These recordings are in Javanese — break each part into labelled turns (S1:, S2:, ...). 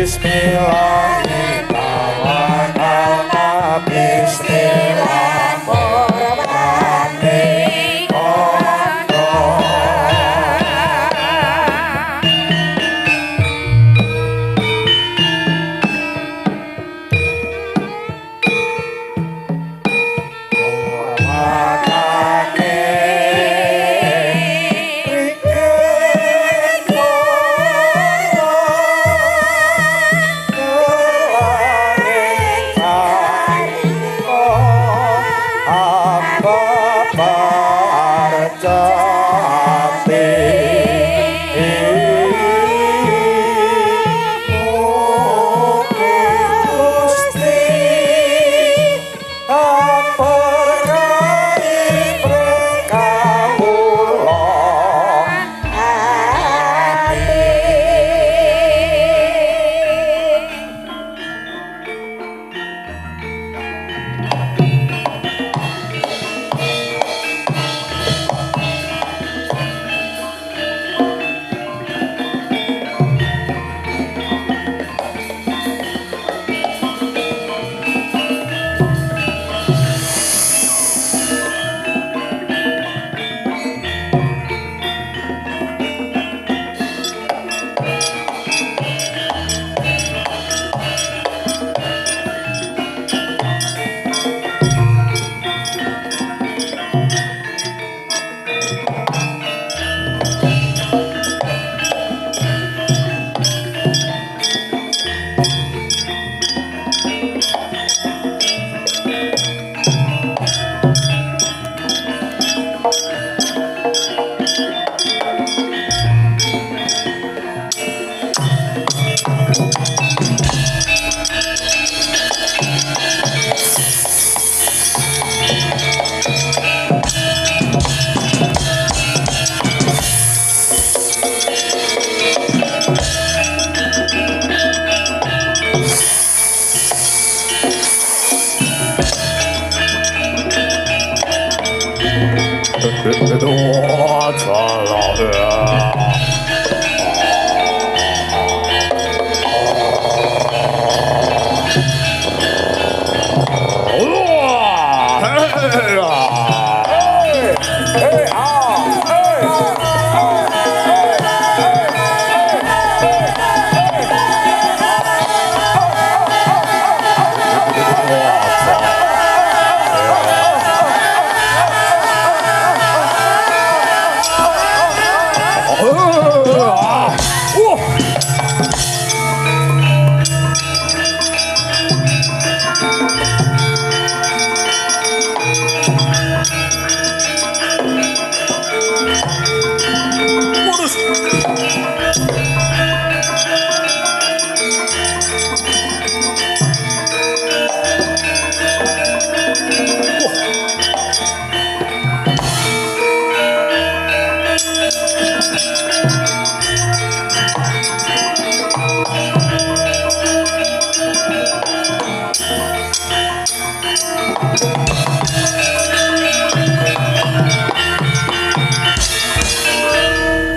S1: Bismillahirrahmanirrahim.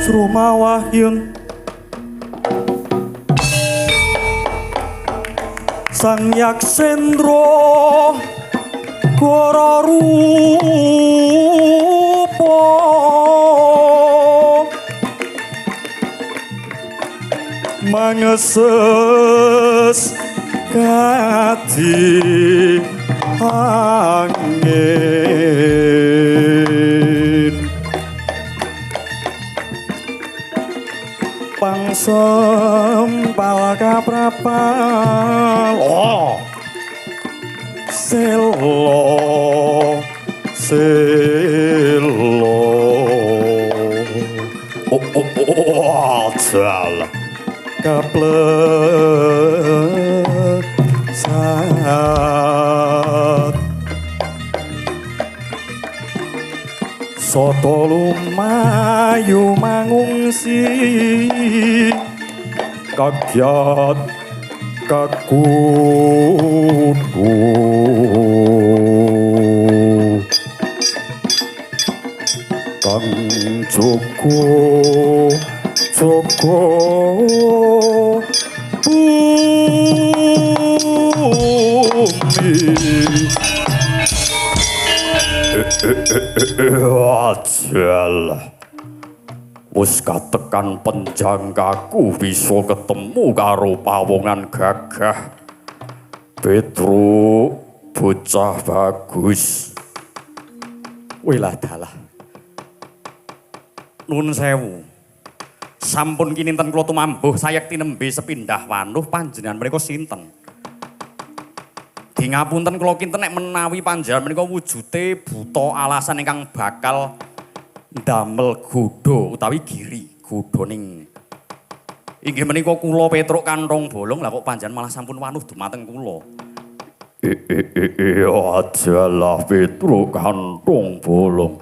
S2: Srumawahyun Sang Yaksendra Gora rupa mangeses kadi angin pangsempal kaprapal selo tal kaplesat soto lumayu mangungsi kagyat kakudu kang Joko Ajal. Wis katekan penjangkaku bisa ketemu karo pawongan gagah. Petruk bocah bagus. Wilah dalah. Nuwun sewu. Sampun kininten kula tumambuh sayekti nembe sepindah wanuh panjenengan menika sinten? Di ngapunten kula kinten nek menawi panjenengan menika wujute buta alasan ingkang bakal ndamel godha utawi giri godhoning. Inggih menika kula Petruk Kantong Bolong lah kok panjenengan malah sampun wanuh dumateng kula. Ajalah Petruk Kantong Bolong.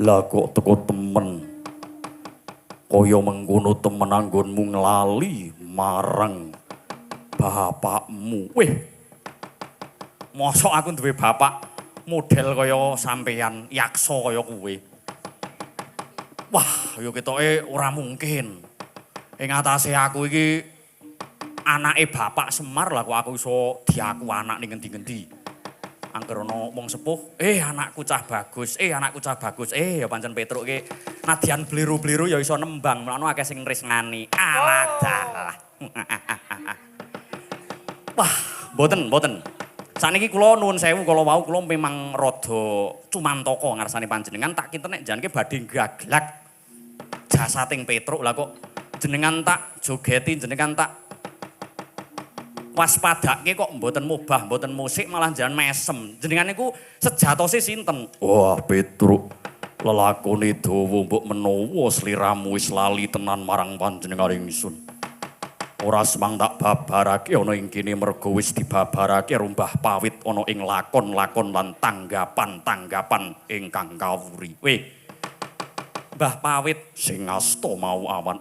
S2: Lah kok teko temen. Kaya mengkono temen anggonmu nglali marang bapakmu. Weh. Mosok aku duwe bapak model kaya sampeyan, yaksa kaya kowe. Wah, ya ketoke ora mungkin. Ing atase aku iki anake Bapak Semar lah kok aku iso diaku anak ning ngendi-ngendi. Angger ana wong sepuh, anakku cah bagus, anakku cah bagus. Ya pancen Petruk iki nadyan bliru-bliru ya iso nembang, mulane akeh sing nresngani. Alah dalah. Wah, mboten. Saniki kula nuwun sewu kala wau kula memang rada cumantaka ngarsane panjenengan tak kinten nek janke badhe gaglak jasating Petruk lah kok jenengan tak jogeti jenengan tak waspadake kok mboten mubah mboten musik malah jalan mesem jenengan niku sejatose sinten? Wah Petruk lelakone dawa mbok menawa sliramu wis lali tenan marang panjenengan ingsun. Ora semang tak babarake ana ing kene merga wis dibabarake rumbah pawit ana ing lakon-lakon lan tanggapan-tanggapan ingkang kawuri. Weh. Mbah Pawit sing asta mau awan.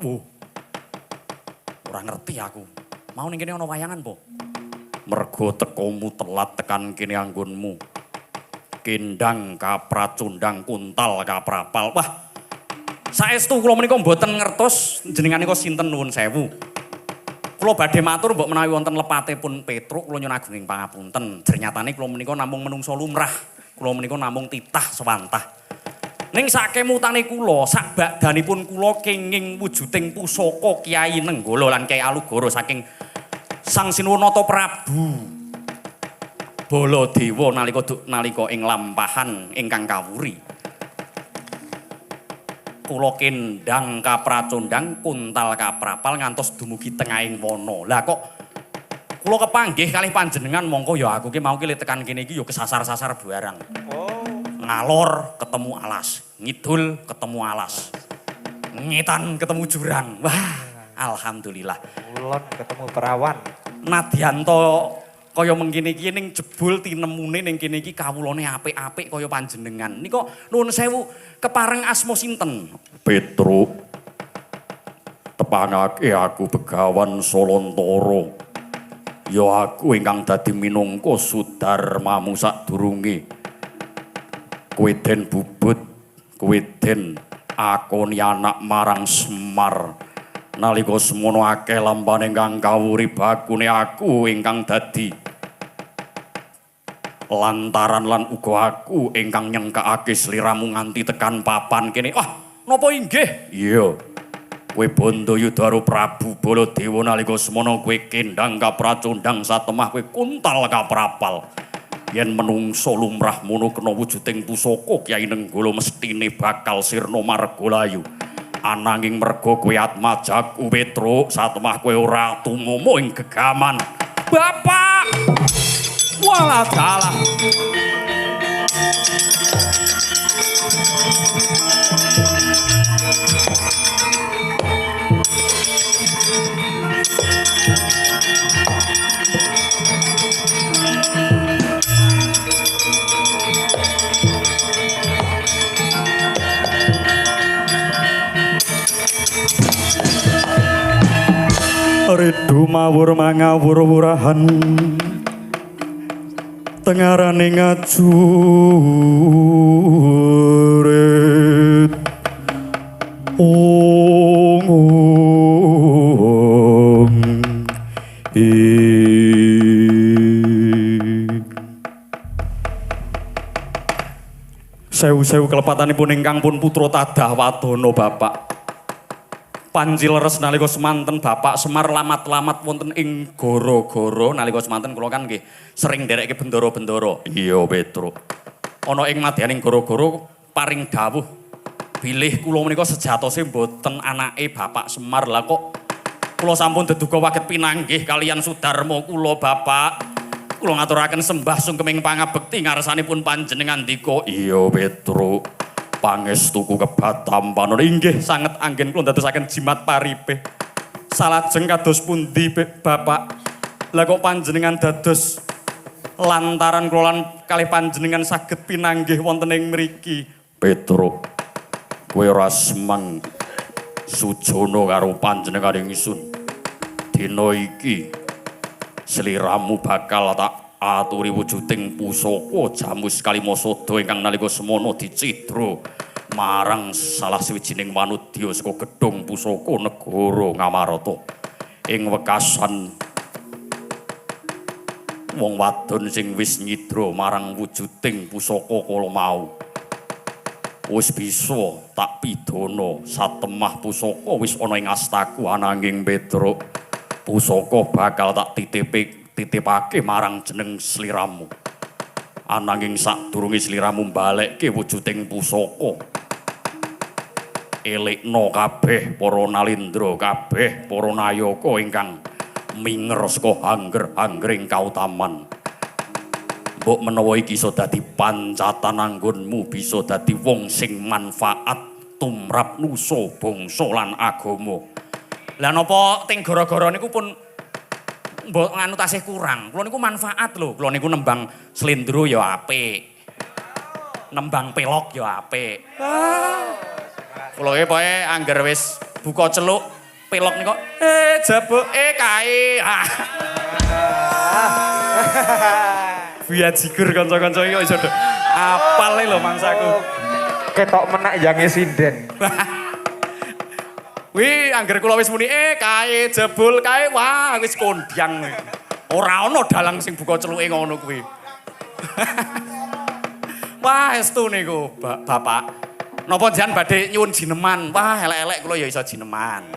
S2: Ora ngerti aku. Mau ning kene ana wayangan po. Merga tekomu telat tekan kene anggonmu. Kendang kapracundang kuntal kaprapal. Wah. Saestu kula menika mboten ngertos jenengan nika sinten nuwun sewu. Kula badhe matur mbok menawi wonten lepatipun Petruk kula nyuwun agunging pangapunten. Ternyatane kula menika namung menungsa lumrah. Kula menika namung titah sewantah. Ning sakemutane kula, sak badanipun kula kenging wujuding pusaka Kyai Nenggala lan Kyai Alugara saking Sang Sinuwunata Prabu Baladewa nalika ing lampahan ingkang kawuri. Kula kendang kapracundang kuntal kaprapal ngantos dumugi tengahing wana. Lah kok kula kepanggih kalih panjenengan mongko ya aku ki mau ki tekan kene iki ya kesasar-sasar barang. Ngalor ketemu alas, ngidul ketemu alas. Ngetan ketemu jurang. Wah, alhamdulillah.
S1: Ulon ketemu perawan.
S2: Nadyanto kaya mengkene iki ning jebul tinemune ning kene iki kawulane apik-apik kaya panjenengan. Nika nuwun sewu kepareng asma sinten? Petruk. Tepangake aku Begawan Solontoro. Ya aku ingkang dadi minangka sudarmamu sadurunge. Kowe den bubut, kowe den akoni anak marang Semar. Nalika semono akeh lampane ingkang kawuri bakune aku ingkang dadi lantaran lan uga aku ingkang nyengkakake sliramu nganti tekan papan kene. Wah, napa inggih? Iya. Kowe Bandayudara Prabu Baladewa nalika semono kowe kendang kapracundang satemah kowe kuntal kaprapal. Yen menungso lumrah mono kena wujuding pusaka Kyai Nenggala mestine bakal sirna margalayu. Ananging merga kowe atmajaku Petruk satemah kowe ora tumama ing gegaman. Bapak! Walah dalah. Redu mawur mangawur-wurahan tengarane ngajurit Sewu-sewu kelepatanipun ingkang pun putra Tadah Wadana Bapak. Panji leres nalika semanten Bapak Semar lamat-lamat wonten ing gara-gara nalika semanten kula kan nggih sering nderekke bendara-bendara. Iya, Petruk. Ana ing madyaning gara-gara paring dawuh bilih kula menika sejatose mboten anake Bapak Semar. Lah kok kula sampun deduga waget pinanggih kalian Sudarma kula Bapak. Kula ngaturaken sembah sungkeming pangabekti ngarsanipun panjenengan dika. Iya, Petruk. Pangestuku kebatam panon inggih sanget anggen kula ndadosaken jimat paripe. Salajeng kados pundi Bapak? Lah kok panjenengan dados lantaran kula lan kalih panjenengan saged pinanggih wonten ing mriki? Petruk, kowe ora semang sujana karo panjenengan ingsun. Dina iki sliramu bakal tak aturi wujuding pusaka Jamus Kalimasada ingkang nalika semana dicidra marang salah sawijining manudya saka gedhong pusaka negara Ngamarata. Ing wekasan wong wadon sing wis nyidra marang wujuding pusaka kala mau wis bisa tak pidana satemah pusaka wis ana ing astaku ananging Petruk pusaka bakal tak titipake marang jeneng sliramu. Ananging sadurunge sliramu mbalekke wujuding pusaka elekna kabeh para nalindra kabeh para nayaka ingkang minger saka angger-anggering kautaman. Mbok menawa iki iso dadi pancatan anggonmu bisa dadi wong sing manfaat tumrap nusa bangsa lan agama. Lah napa teng gara-gara niku pun mbok nganu tasih kurang. Kula niku manfaat lho. Kula niku nembang slendro ya apik. Nembang pelok ya apik. Kula iki pokoke angger wis buka celuk pelok niku jabuke kae. Via jigur kanca-kanca iki iso apal lho mangsaku.
S1: Ketok menak yange sinden.
S2: Wih, angger kula wis muni kae jebul kae wah wis kondang. Ora ana dalang sing buka celuke ngono kuwi. Wah, estu niku, Bapak. Napa jenengan badhe nyuwun jineman? Wah, elek-elek kula ya iso jineman.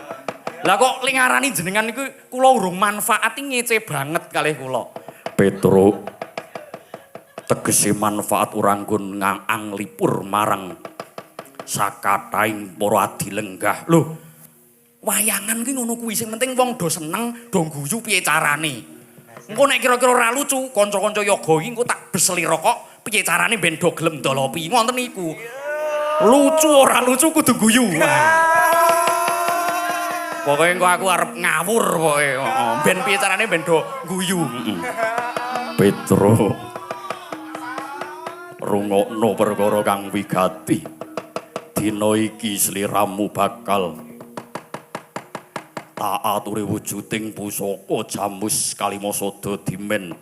S2: Lah kok lingarani jenengan niku kula urung manfaat ngece banget kalih kula. Petruk. Tegese manfaat uranggun nganglipur marang sakataing para adilenggah. Lho, wayangan ki ngono kuwi sing penting wong do seneng, do guyu piye carane. Engko nek kira-kira ora lucu, kanca-kanca yoga iki engko tak beslira kok piye carane ben do gelem dolopi. Ngoten niku. Lucu ora lucu kudu guyu. Pokoke engko aku arep ngawur pokoke. Heeh, ben piye carane ben do guyu. Petro. Rungokno perkara kang wigati. Dina iki sliramu bakal tak aturi wujuding pusaka Jamus Kalimasada dimen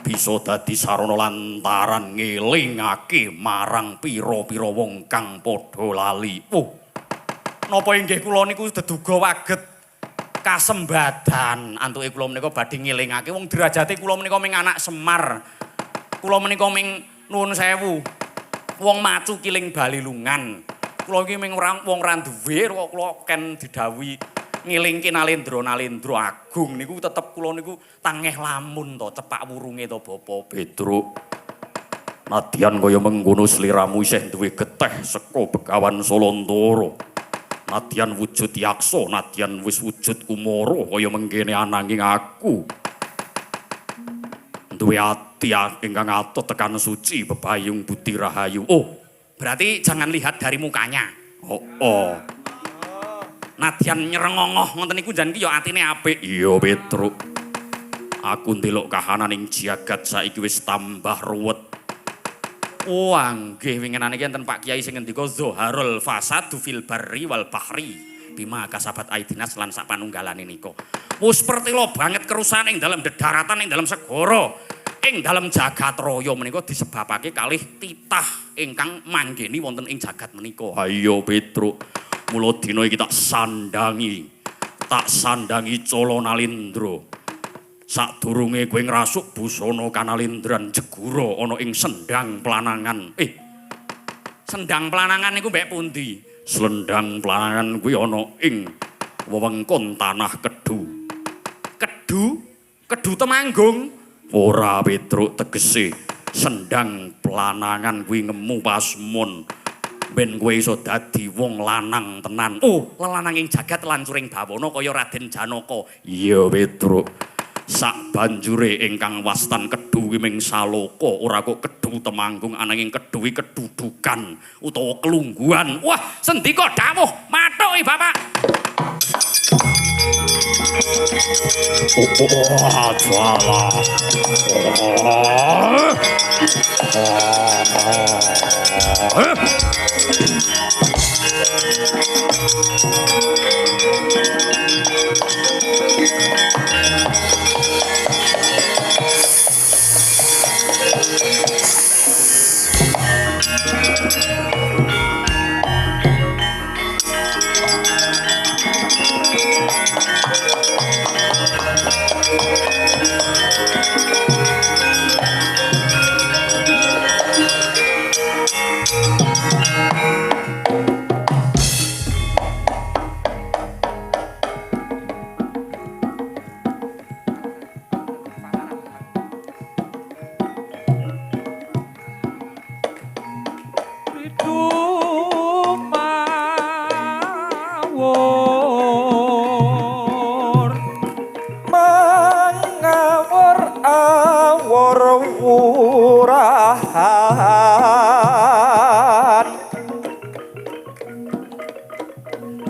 S2: bisa dadi sarana lantaran ngelingake marang pira-pira wong kang padha lali. Napa inggih kula niku deduga waget kasembadan antuke kula menika badhe ngelingake wong derajate kula menika ming anak Semar. Kula menika ming nuwun sewu. Wong macu kiling balilungan. Kula iki ming wong ra duwe kok kula ken didhawuhi ngilingke nalendra-nalendra agung niku tetep kula niku tangeh lamun to cepak wurunge to Bapak Petruk. Nadyan kaya mengkono sliramu isih duwe geteh saka Begawan Salantara. Nadyan wujud yaksa, nadyan wis wujud kumara kaya mengkene ananging aku. Duwe ati ingkang atot tekan suci bebayung budi rahayu. Oh, berarti jangan lihat dari mukanya. Oh. Nadyan nyerengongoh ngoten niku jan ki ya atine apik. Iya, Petruk. Aku ndelok kahanan ing jagat saiki wis tambah ruwet. Oh, nggih winginan iki enten Pak Kiai sing ngendika Zaharul fasadu fil barri wal bahri bima kasabat aidinas lan sak panunggalane nika. Wis pertelo banget kerusakan ing dalam daratan ing dalam segara. Ing dalam jagat raya menika disebabake kalih titah ingkang manggeni wonten ing jagat menika. Ayo Petruk. Mula dina iki tak sandangi Cala Nalindra. Sadurunge kowe ngrasuk busana kanalindran jegura ana ing sendang planangan. Sendang Planangan niku mbek pundi? Slendang Planangan kuwi ana ing wewengkon tanah Kedu. Kedu? Kedu Temanggung? Ora Petruk tegese Sendang Planangan kuwi ngemu pasmun. Ben kowe iso dadi wong lanang tenan. Oh, lelanang ing jagat lancuring bawana kaya Raden Janaka. Iya, Petruk. Sak banjure ingkang wastan Kedu kuwi ming Saloka, ora kok Kedu Temanggung ananging Kedu kedudukan utawa kelungguhan. Wah, sendika dawuh, mathuki Bapak. Oh, jwala.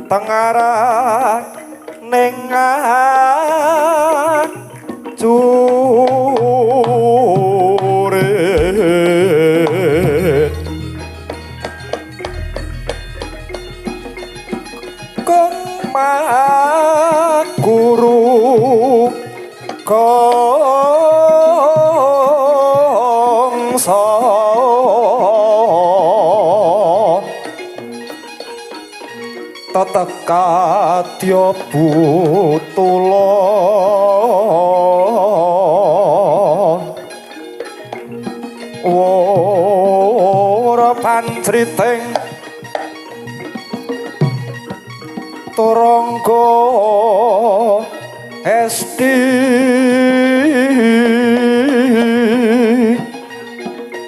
S1: Tengaran ning curit kong guru kongso tetekadya butula ora pancriting turangga esti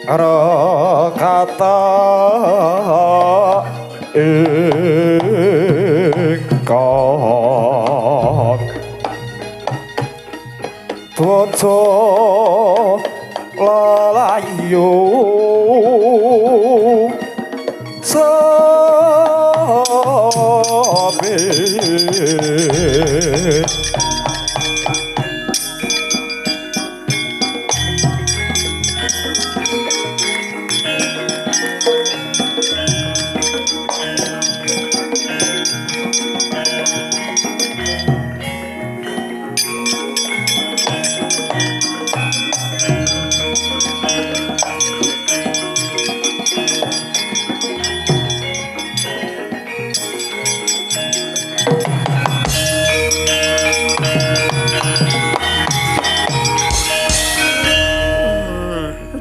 S1: rakata ingkang tuwa lalayu sabe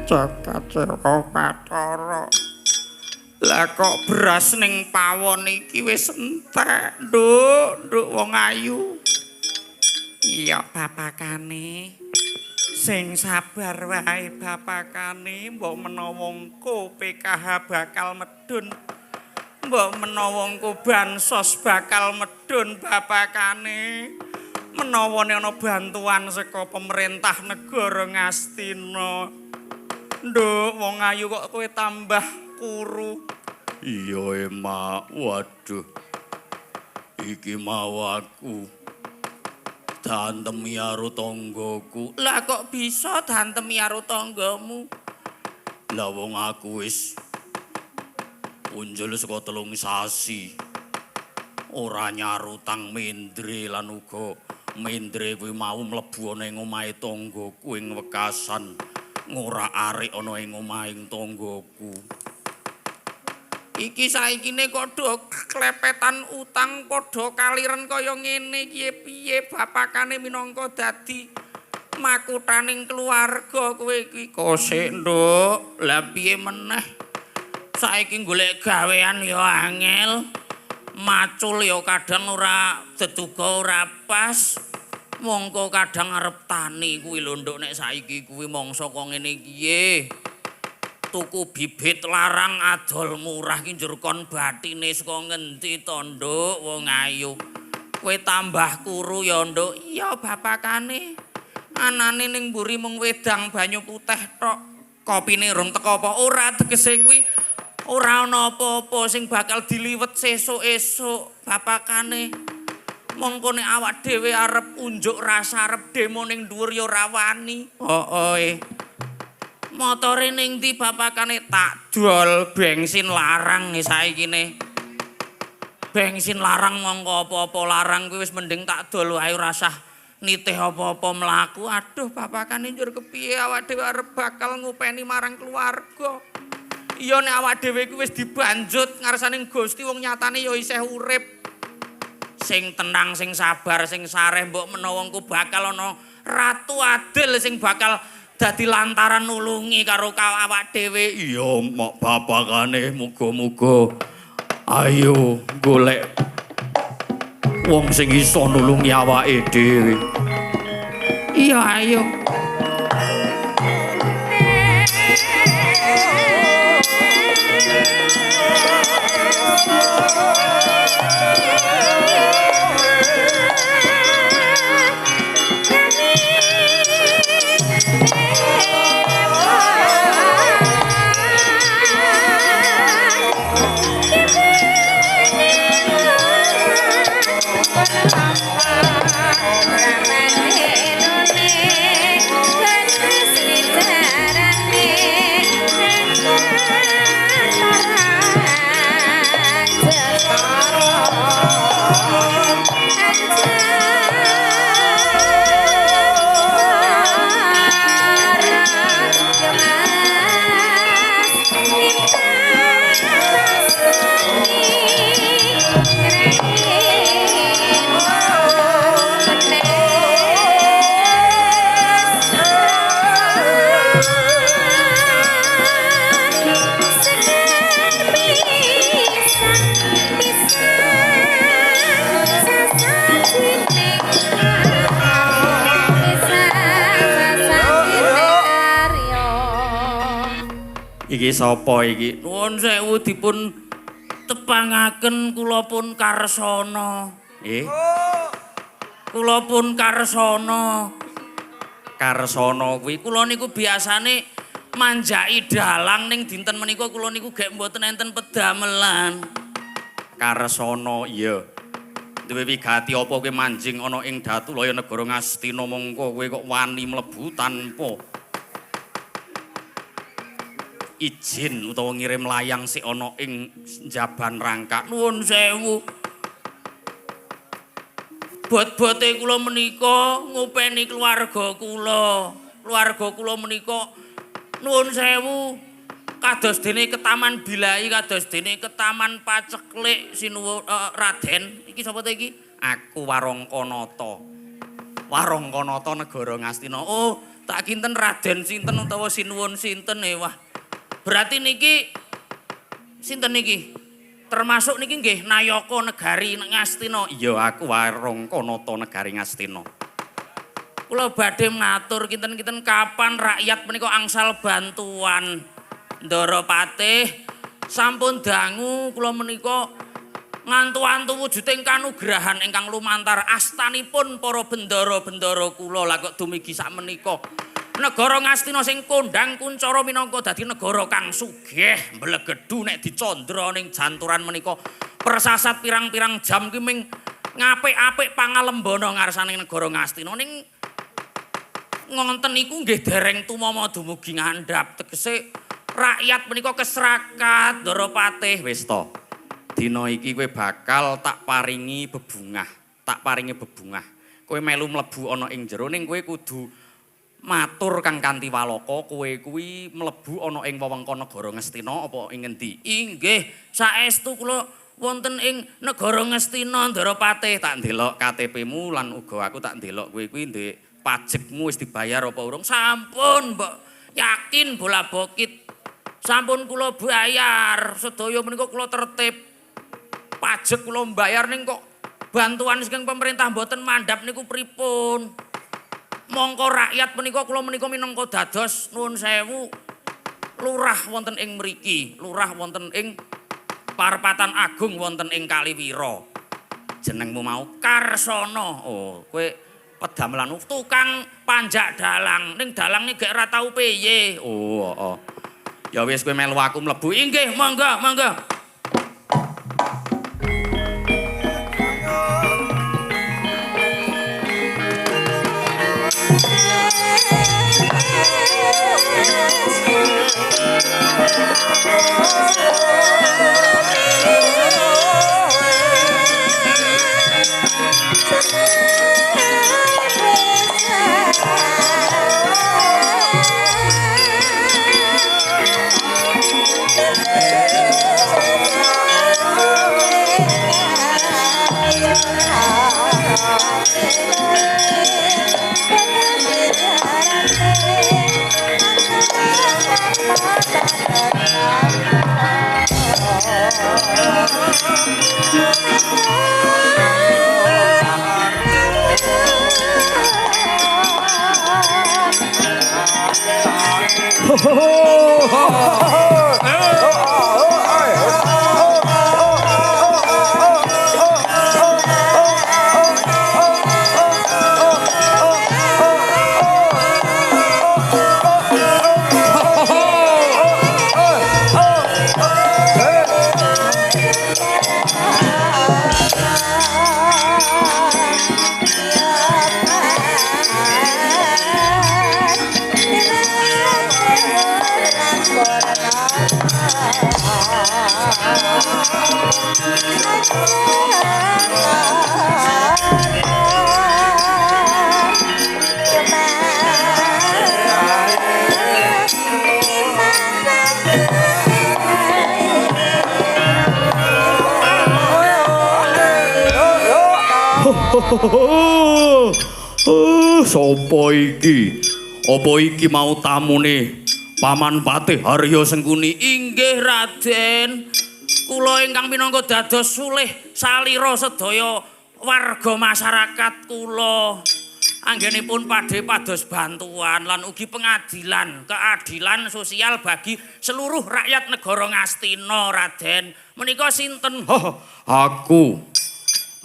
S2: Jagat Sira Bathara. Lah kok beras ning pawon iki wis entek, Nduk wong ayu. Iya bapakane. Sing sabar wae bapakane, mbok menawa engko PKH bakal medun. Mbok menawa engko bansos bakal medun bapakane. Menawa ana bantuan saka pemerintah negara Ngastina. Nduk, wong ayu kok kowe tambah kuru. Iya, Emak. Waduh. Iki mau aku dantemi karo tanggaku. Lah kok bisa dantemi karo tanggamu? Lah wong aku wis unjul saka 3 sasi. Ora nyarutang mendre lan uga mendre kuwi mau mlebu ana ing omahe tanggaku ing Wekasan. Ngora arek ana ing omahing tanggaku. Iki saikine kok do klepetan utang padha kaliren kaya ngene piye bapakane minangka dadi makuthaning keluarga kowe iki kosek, Nduk. Lah piye meneh
S3: Saiki golek gawean ya angel. Macul ya kadang ora deduga ora pas. Mongko kadang arep tani kuwi lho nduk nek saiki kuwi mangsa kok ngene iki. Tuku bibit larang adol murah ki njur kon bathine saka ngendi to nduk wong ayu. Kowe tambah kuru ya nduk. Iya bapakane. Anane ning mburi mung wedang banyu putih tok. Kopine rung teko apa ora tegese kuwi ora ana apa-apa sing bakal diliwet sesuk-esuk bapakane. Mongko nek awak dhewe arep unjuk rasa arep demo ning dhuwur ya ora wani. Hooe. Motore ning ndi bapakane tak dol bensin larang saiki ne. Bensin larang mongko apa-apa larang kuwi wis mending tak dol wae ora usah nitih apa-apa mlaku. Aduh bapakane njur kepiye awak dhewe arep bakal ngupeni marang keluarga. Iya nek awak dhewe kuwi wis dibanjut ngarsaning Gusti wong nyatane ya isih urip. Sing tenang, sing sabar, sing sareh mbok menawa engko bakal ana ratu adil sing bakal dadi lantaran nulungi karo awak dhewe.
S2: Iya mok bapakane muga-muga ayo golek wong sing iso nulungi awake dhewe.
S3: Iya ayo.
S2: Iki sapa iki?
S3: Nuwun sewu dipun tepangaken kula pun karsana. Kula pun karsana.
S2: Karsana kuwi
S3: Kula niku biasane manjaki dalang ning dinten menika kula niku gek mboten enten pedamelan.
S2: Karsana iya. Duwe wigati apa kowe manjing ana ing Datulaya negara Ngastina mongko kowe kok wani mlebu tanpa izin utawa ngirim layang sik ana ing Jaban Rangka.
S3: Nuwun sewu. Bot-bote kula menika ngupeni keluarga kula. Keluarga kula menika nuwun sewu kados dene Ketaman Bilai, kados dene Ketaman Paceklik sinuwun Raden. Iki sapa ta iki?
S2: Aku Warangkanata. Warangkanata negara Ngastina.
S3: Oh, tak kinten Raden sinten utawa sinuwun sinten wah. Berarti niki sinten niki? Termasuk niki nggih Nayaka Negari Ngastina.
S2: Iya, aku Warangkanata negari Ngastina.
S3: Kula badhe ngatur kinten-kinten kapan rakyat menika angsal bantuan. Ndara Patih sampun dangu kula menika ngantu-antu wujuding kanugrahan ingkang lumantar astanipun para bendara-bendara kula. Lah kok dumigi sakmenika negara Ngastina sing kondhang kuncara minangka dadi negara kang sugih mblegedhu nek dicandra ning janturan menika persasat pirang-pirang jam ki ming ngapik-apik pangalembana ngarsaning negara Ngastina ning ngonten niku nggih dereng tumama dumugi ngandhap tegese rakyat menika keserakat Ndara Patih.
S2: Wis to. Dina iki kowe bakal tak paringi bebungah. Tak paringi bebungah. Kowe melu mlebu ana ing jero ning kowe kudu matur kang kanthi walaka kowe kuwi mlebu ana ing wewengkon negara Ngastina apa ing ngendi?
S3: Inggih, saestu kula wonten ing negara Ngastina Ndara Patih.
S2: Tak ndelok KTP-mu lan uga aku tak ndelok kowe kuwi ndek pajakmu wis dibayar apa urung?
S3: Sampun, Mbok. Yakin bola bokit. Sampun kula bayar, sedaya menika kula tertib. Pajak kula mbayar ning kok bantuan saking pemerintah mboten mandhap niku pripun? Mongko rakyat menika kula menika minangka dados nuwun sewu lurah wonten ing mriki, lurah wonten ing Parpatan Agung wonten ing Kaliwira. Jenengmu mau Karsono. Oh, kowe pedamelan tukang panjak dalang. Ning dalang iki gek ora tau piye.
S2: Oh, heeh. Ya wis kowe melu aku mlebu.
S3: Inggih, monggo, monggo.
S2: Sopo iki? Apa iki mau tamune Paman Patih Harya Sengkuni?
S3: Inggih Raden, kula ingkang minangka dados sulih salira sedaya warga masyarakat kula. Anggenipun padhe pados bantuan lan ugi pengadilan, keadilan sosial bagi seluruh rakyat negara Ngastina, Raden. Menika sinten?
S2: Aku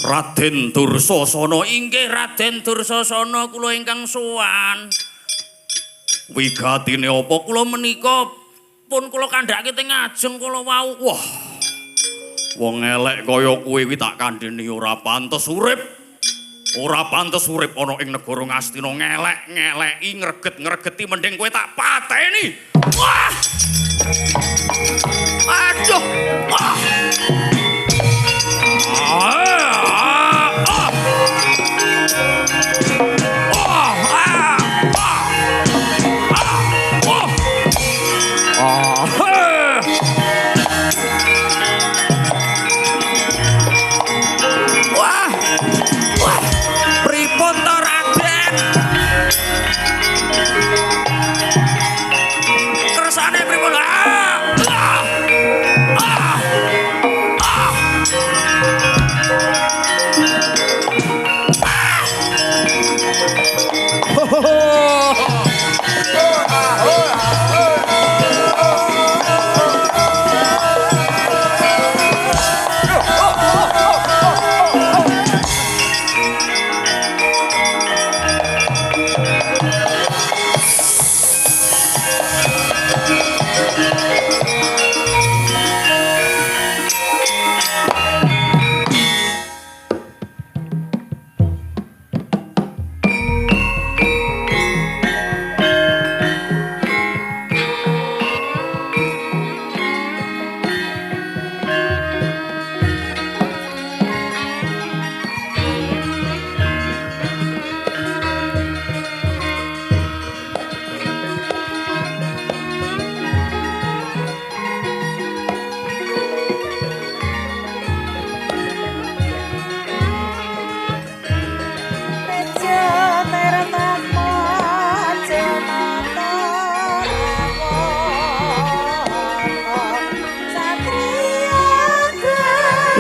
S2: Raden Dursasana.
S3: Inggih Raden Dursasana, kula ingkang sowan.
S2: Wigatine apa?
S3: Kula menika pun kula kandhake teng ajeng kula wau.
S2: Wah. Wong elek kaya kowe kuwi tak kandhani ora pantes urip. Ora pantes urip ana ing negara Ngastina, ngelek-ngeleki, ngreget-ngregeti, mending kowe tak pateni.
S3: Wah! Aduh! Wah!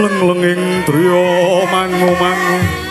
S2: leng-lenging driya mangu-mangu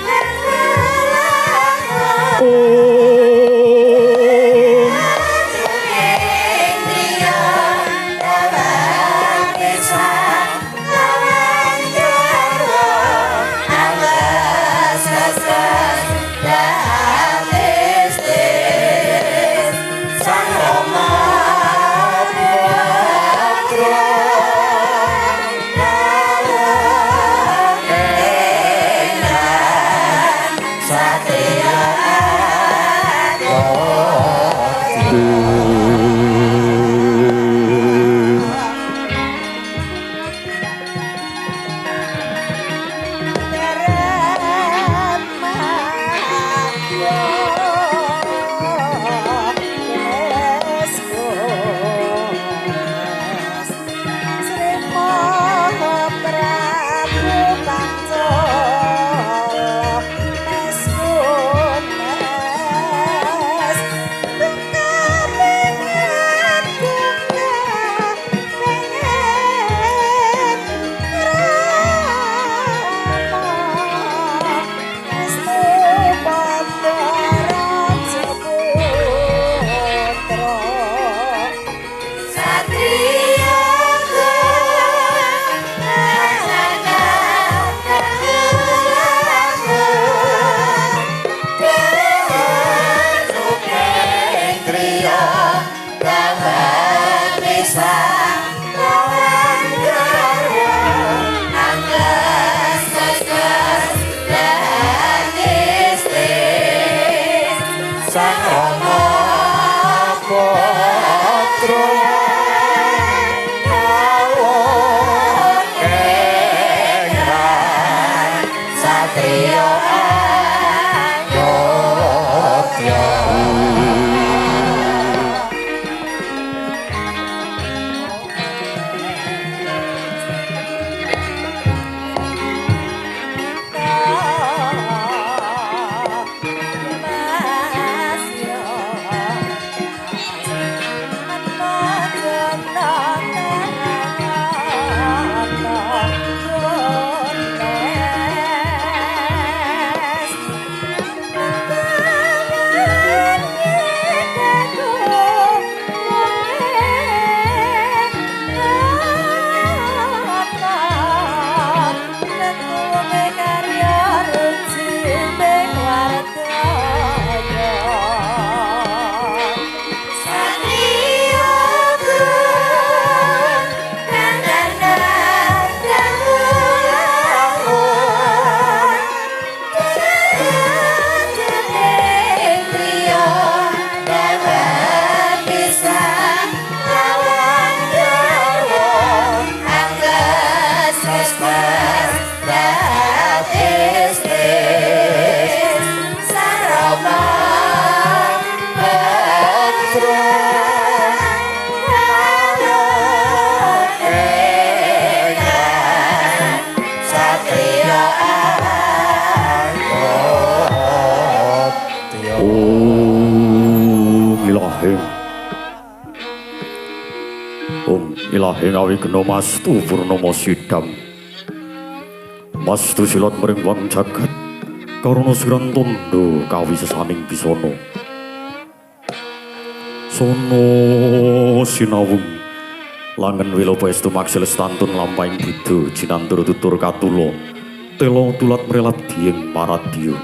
S2: Ilahe ngawi kena mastu purnama sidam mastu silat mring wang jagat karana sirang tondo kawi sesaning bisana sono sinawung langen wilopa estu maksil stantun lampahing buddha jinandur tutur katulo telo tulat mrelat dieng paradya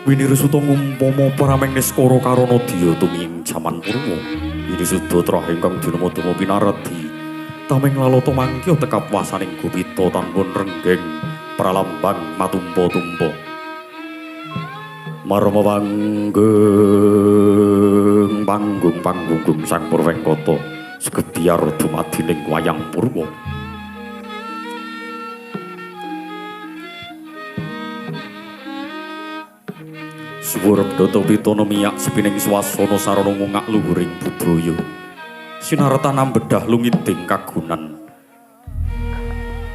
S2: winirisuta ngumpama parameng niskara karana diya tuming jaman purwa ini sudotra ingkang dinama-dama pinaradi tameng lalata mangkya tekap wasaning gupita tanpun renggeng pralambang matumpa-tumpa marma panggung sang Purwengkata segebyar dumadining wayang purwa Suwurep Data Pitana miyak sepining swasana sarana ngungak luhuring budaya. Sinartan ambedah lumiding kagunan.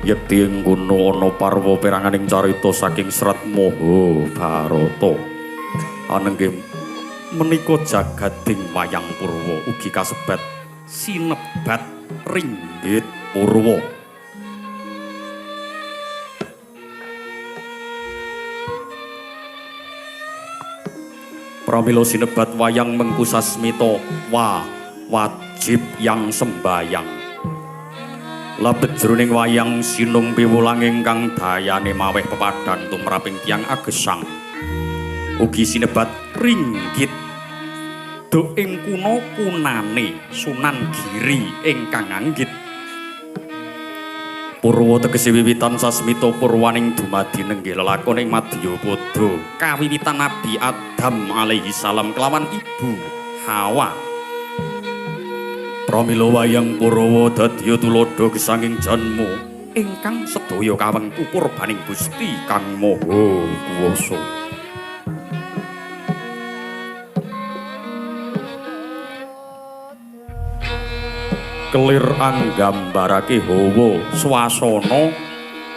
S2: Yekti ing kono ana parwa peranganing carita saking Serat Mahabharata. Anenggih menika jagading wayang purwa ugi kasebat sinebat ringgit purwa. Pramila sinebat wayang mengku sasmita wajib yang sembayang. Labet jroning wayang sinung piwulang ingkang dayane maweh pepadang tumraping tiyang agesang. Ugi sinebat ringgit. Duk ing kuna kunane Sunan Giri ingkang anggit. Purwa tegese wiwitan sasmita purwaning dumadi nenggih lelakon ing Madyapada kawiwitan Nabi Adam alaihi salam kelawan ibu Hawa. Pramila wayang Purwa dadya tuladha gesanging janma ingkang sedaya kawengku purbaning Gusti Kang Maha Kuwasa. Kelir anggambarake hawa swasana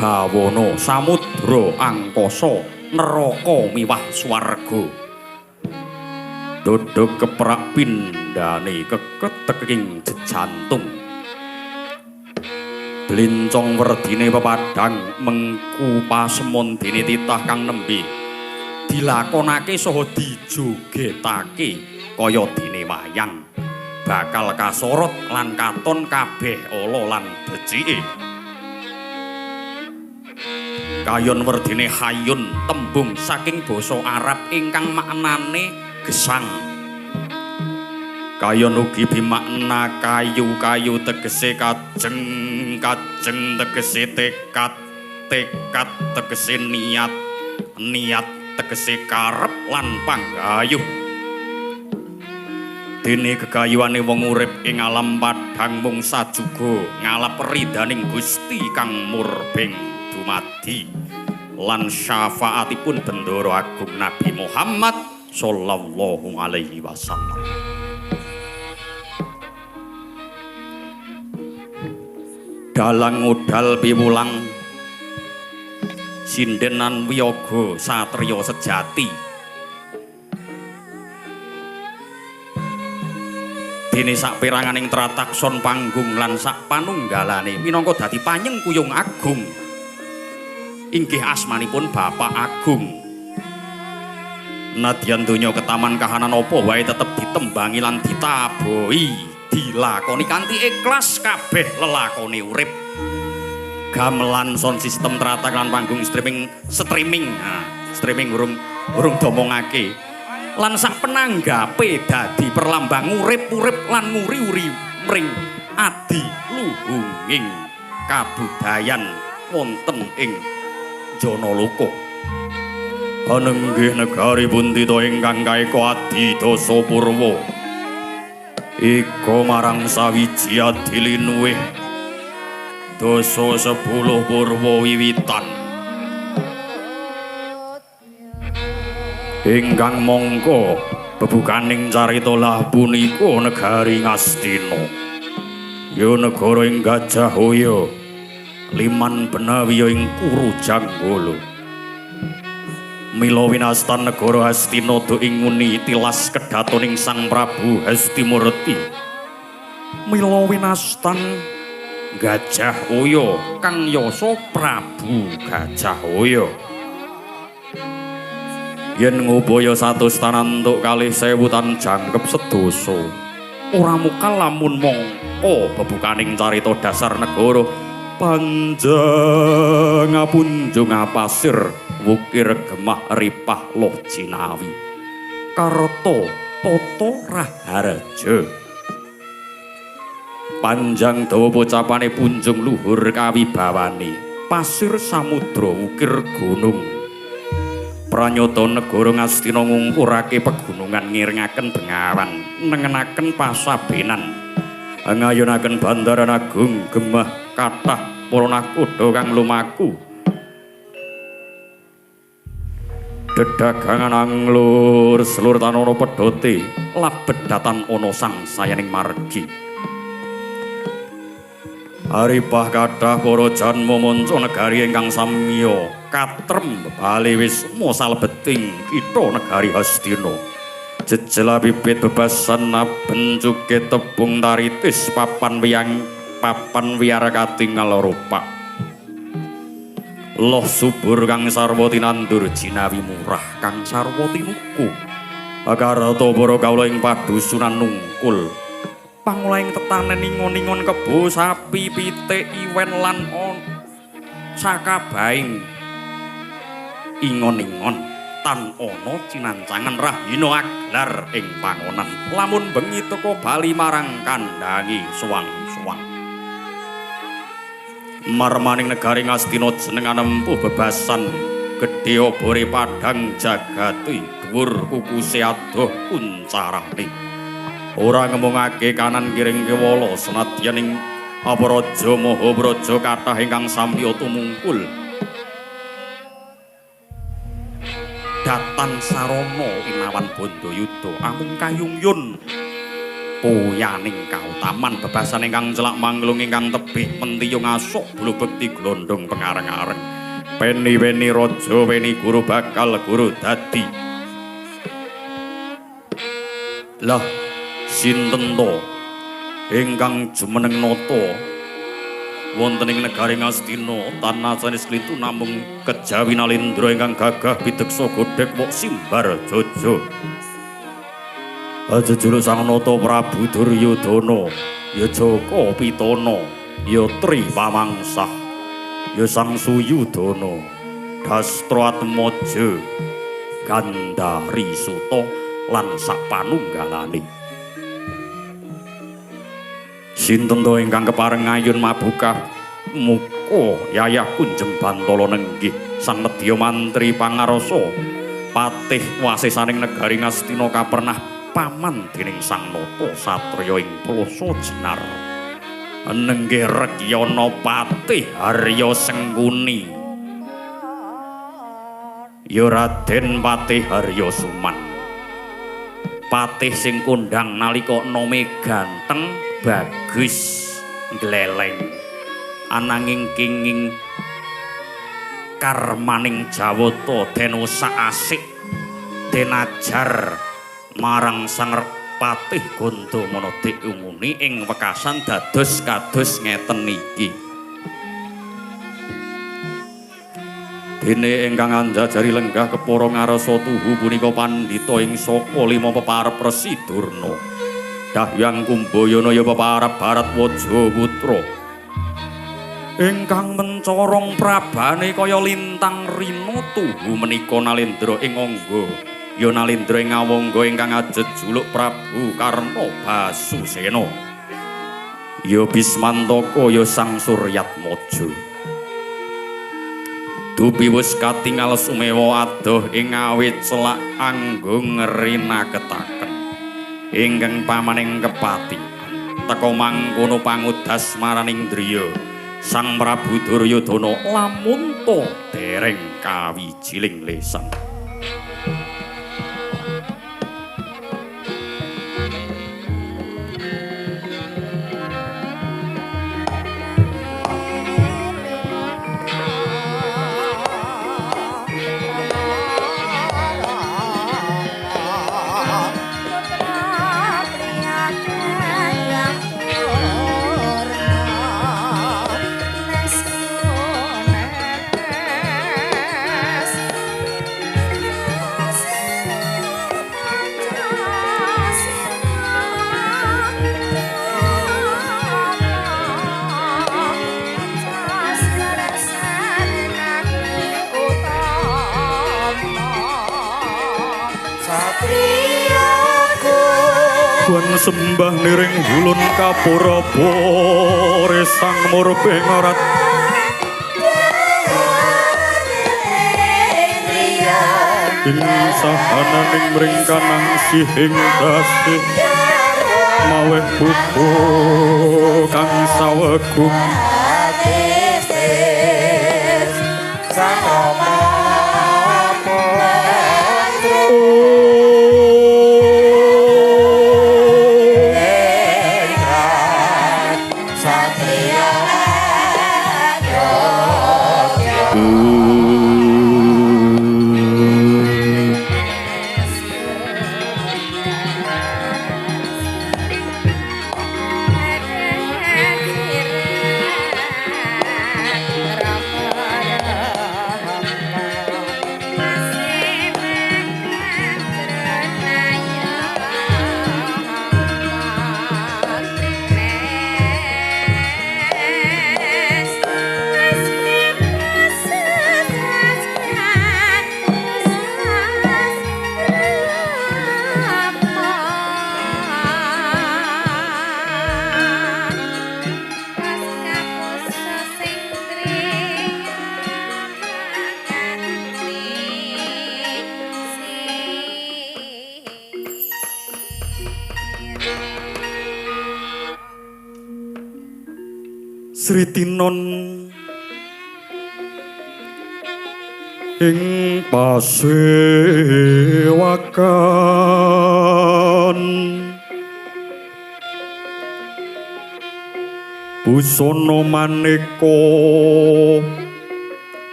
S2: bawana samudra angkasa neraka miwah swarga. Dodok keprak pindhane keketeking jejantung. Blincong werdine pepadang mengku pasemon dene titah kang nembe dilakonake saha dijogetake kaya dene wayang. Bakal kasorot lan katon kabeh ala lan becike. Kayon werdine hayun tembung saking basa Arab ingkang maknane gesang. Kayon ugi bimakna kayu-kayu tegese kajeng tegese tekad tegese niat tegese karep lan panggayuh. Dene gegayuhane wong urip ing alam padhang mung sajuga ngalap ridaning Gusti kang murbeng dumadi lan syafaatipun Bendara Agung Nabi Muhammad sallallahu alaihi wasallam. Dalang ngudal piwulang sindenan wiyaga satriya sejati. Dene sak peranganing tratakson panggung lan sak panunggalane minangka dadi panyeng kuyung agung. Inggih asmanipun Bapak Agung. Nadyan donya ketaman kahanan apa wae tetep ditembangi lan ditaboi, dilakoni kanthi ikhlas kabeh lelakone urip. Gamelan sound system tratak lan panggung streaming. Nah, streaming urung domongake. Lan sak penanggape dadi perlambang urip-urip lan nguri-uri mring adi luhunging kabudayan wonten ing Janalaka. Anenggih negari Bundita ingkang kaeka adidasa Purwa. Ika marang sawiji adilinuwih dasa 10 Purwa wiwitan. Ingkang mangka bebukaning carita lah punika negari Ngastina. Ya negara ing Gajahhoya liman benawi ing Kurujanggala. Mila winastan negara Hastina do ing nguni tilas kedatoning Sang Prabu Hastimurti. Mila winastan Gajahhoya kang yasa Prabu Gajahhoya. Yen ngupaya 100 tanantuk 20.000 tan jangkep sedoso. Ora mukal lamun mangka bebukaning carita dasar negara panjang punjung pasir wukir gemah ripah loh jinawi. Karta tata raharja. Panjang dawa pocapane punjung luhur kawibawane. Pasir samudra wukir gunung. Pranyata negara Ngastina ngungkurake pegunungan ngiringaken bengawan nengenaken pasabenan ngayunaken bandaran agung gemah kathah para nakoda kang lumaku dedagangan anglur selur tanana pedote labet datan ana sang sayaning margi. Haripah kathah para janma manca negari ingkang samya katrem bali wis mosalebeting kitha negari Hastina. Jejela bibit bebasan bencuke tepung taritis papan wiyar katingal rupak. Loh subur kang sarwa tinandur jinawi murah kang sarwa tinuku. Akarata para kawula ing padusunan nungkul. Pangulaing tetanen ingon-ingon kebo sapi pitik iwen lan sakabaing ingon-ingon tan ana cinancangan rahina aglar ing pangonan lamun bengi teka bali marang kandhangi suwang-suwang marmaning negari Ngastina jeneng anempuh bebasan gedhe obore padhang jagati dhuwur kukuse adoh kuncarane ora ngemungake kanan kiring kewala senadyan ing aparaja Mahapraja kathah ingkang samya tumungkul datan sarana inawan Bandayuda amung kayungyun poyaning kautaman bebasan ingkang celak manglung ingkang tebih mentiyung asok bulu bekti glondong pengareng-areng peni-peni raja peni guru bakal guru dadi lah sinten to ingkang jumeneng nata wonten ing negari Ngastina tanah sanes klintu namung kejawi Nalendra ingkang gagah bideksa godhek wok simbar jojo ajejuluk sang nata Prabu Duryudana ya Jaka Pitana ya Tri Pamangsah ya sang Suyudana Dastra Atmaja Gandhari Suta lan sapanunggalane sinten to ingkang kepareng ayun mabukah muka yayah kunjem bantala nenggih sang nedya mantri pangarasa patih wasisaning negari Ngastina kapernah paman dening sang nata satriya ing plasa jenar nenggih Rekyana Patih Arya Sengkuni ya Raden Patih Arya Suman patih sing kondhang nalika nome ganteng bagus gleleng ananging kenging karmaning Jawata den usak asik denajar marang sang Patih Gandamana diumuni ing wekasan dados kados ngeten iki dene ingkang anjajari lenggah kepara ngarasa tuhu punika pandhita ing saka 5 peparep Resi Durna Dahyang Kumbayana ya peparep Barat Wajaputra ingkang mencorong prabane kaya lintang rina tuhu menika Nalendra ing angga ya Nalendra ing ngawangga ingkang ajejuluk Prabu Karna Basusena ya Bismantaka ya Sang Suryatmaja dupi wis katingal sumewa adoh ing awit celak anggung ngrinaketaken ingkang pamaning kepati teka mangkono pangudas maraning driya Sang Prabu Duryudana lamun to dereng kawijiling lesan Kuan sembah niring hulun kapuraba resang murbe ngorat ing sahananing mringkanang sihing dasih maweh buku kang sawegung Sri Tinon ing pasewakan busana maneka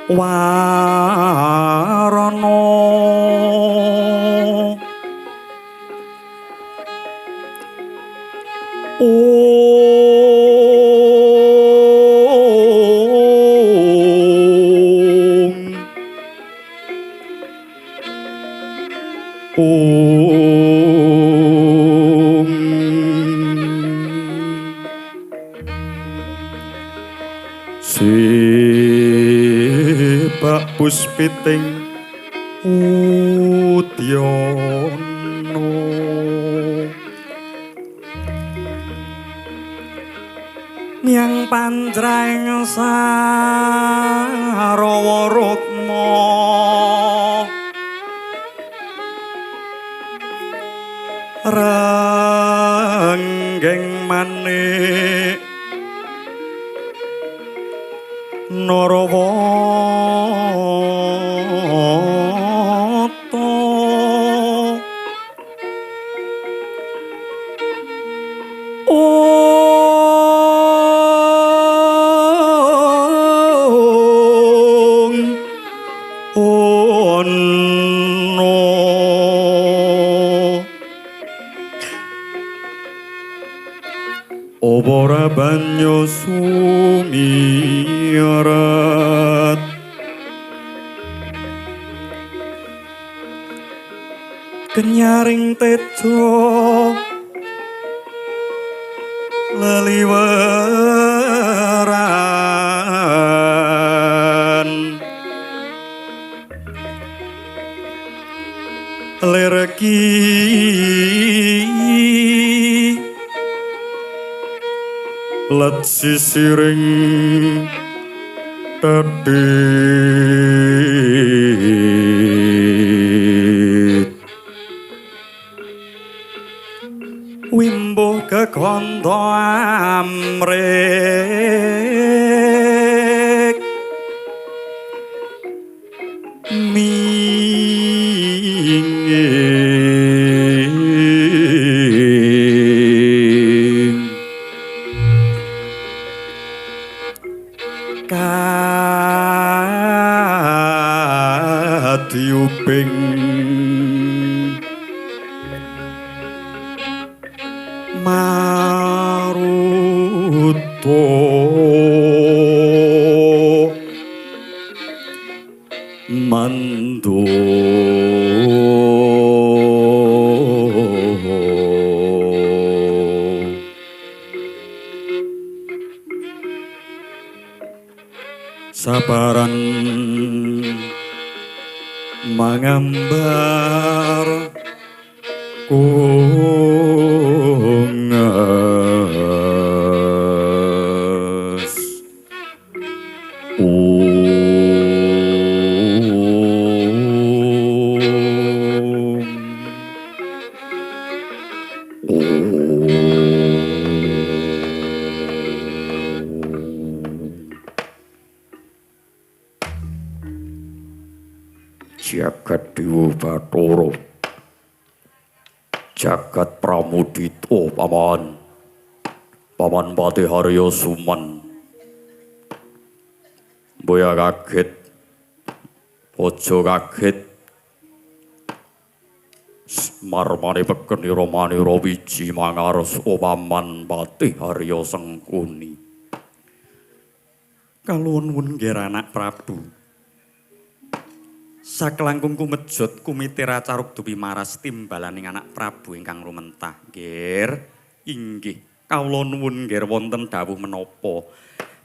S2: warana Sibak puspiting udyana nyang panjraing Sarawa Rukma ranggeng manik Narawata Obora banyo sumirat kenyaring tejo leliweran lereki let sisiring tedhit wimbuh kekanta amrek minging kadiuping maruto mando sabaran mangambar kungas Jagat Dewa Bathara Jagat Pramudita Paman Paman Patih Harya Suman Boya kaget Ojo kaget Marmane pekenira manira wiji mangares Paman Patih Harya Sengkuni Kaluwun nggih anak Prabu Saklangkung kumejut kumitira caruk dupi maras timbalaning anak Prabu ingkang lumentah. Nggih, inggih. Kawula nuwun nggih wonten dawuh menapa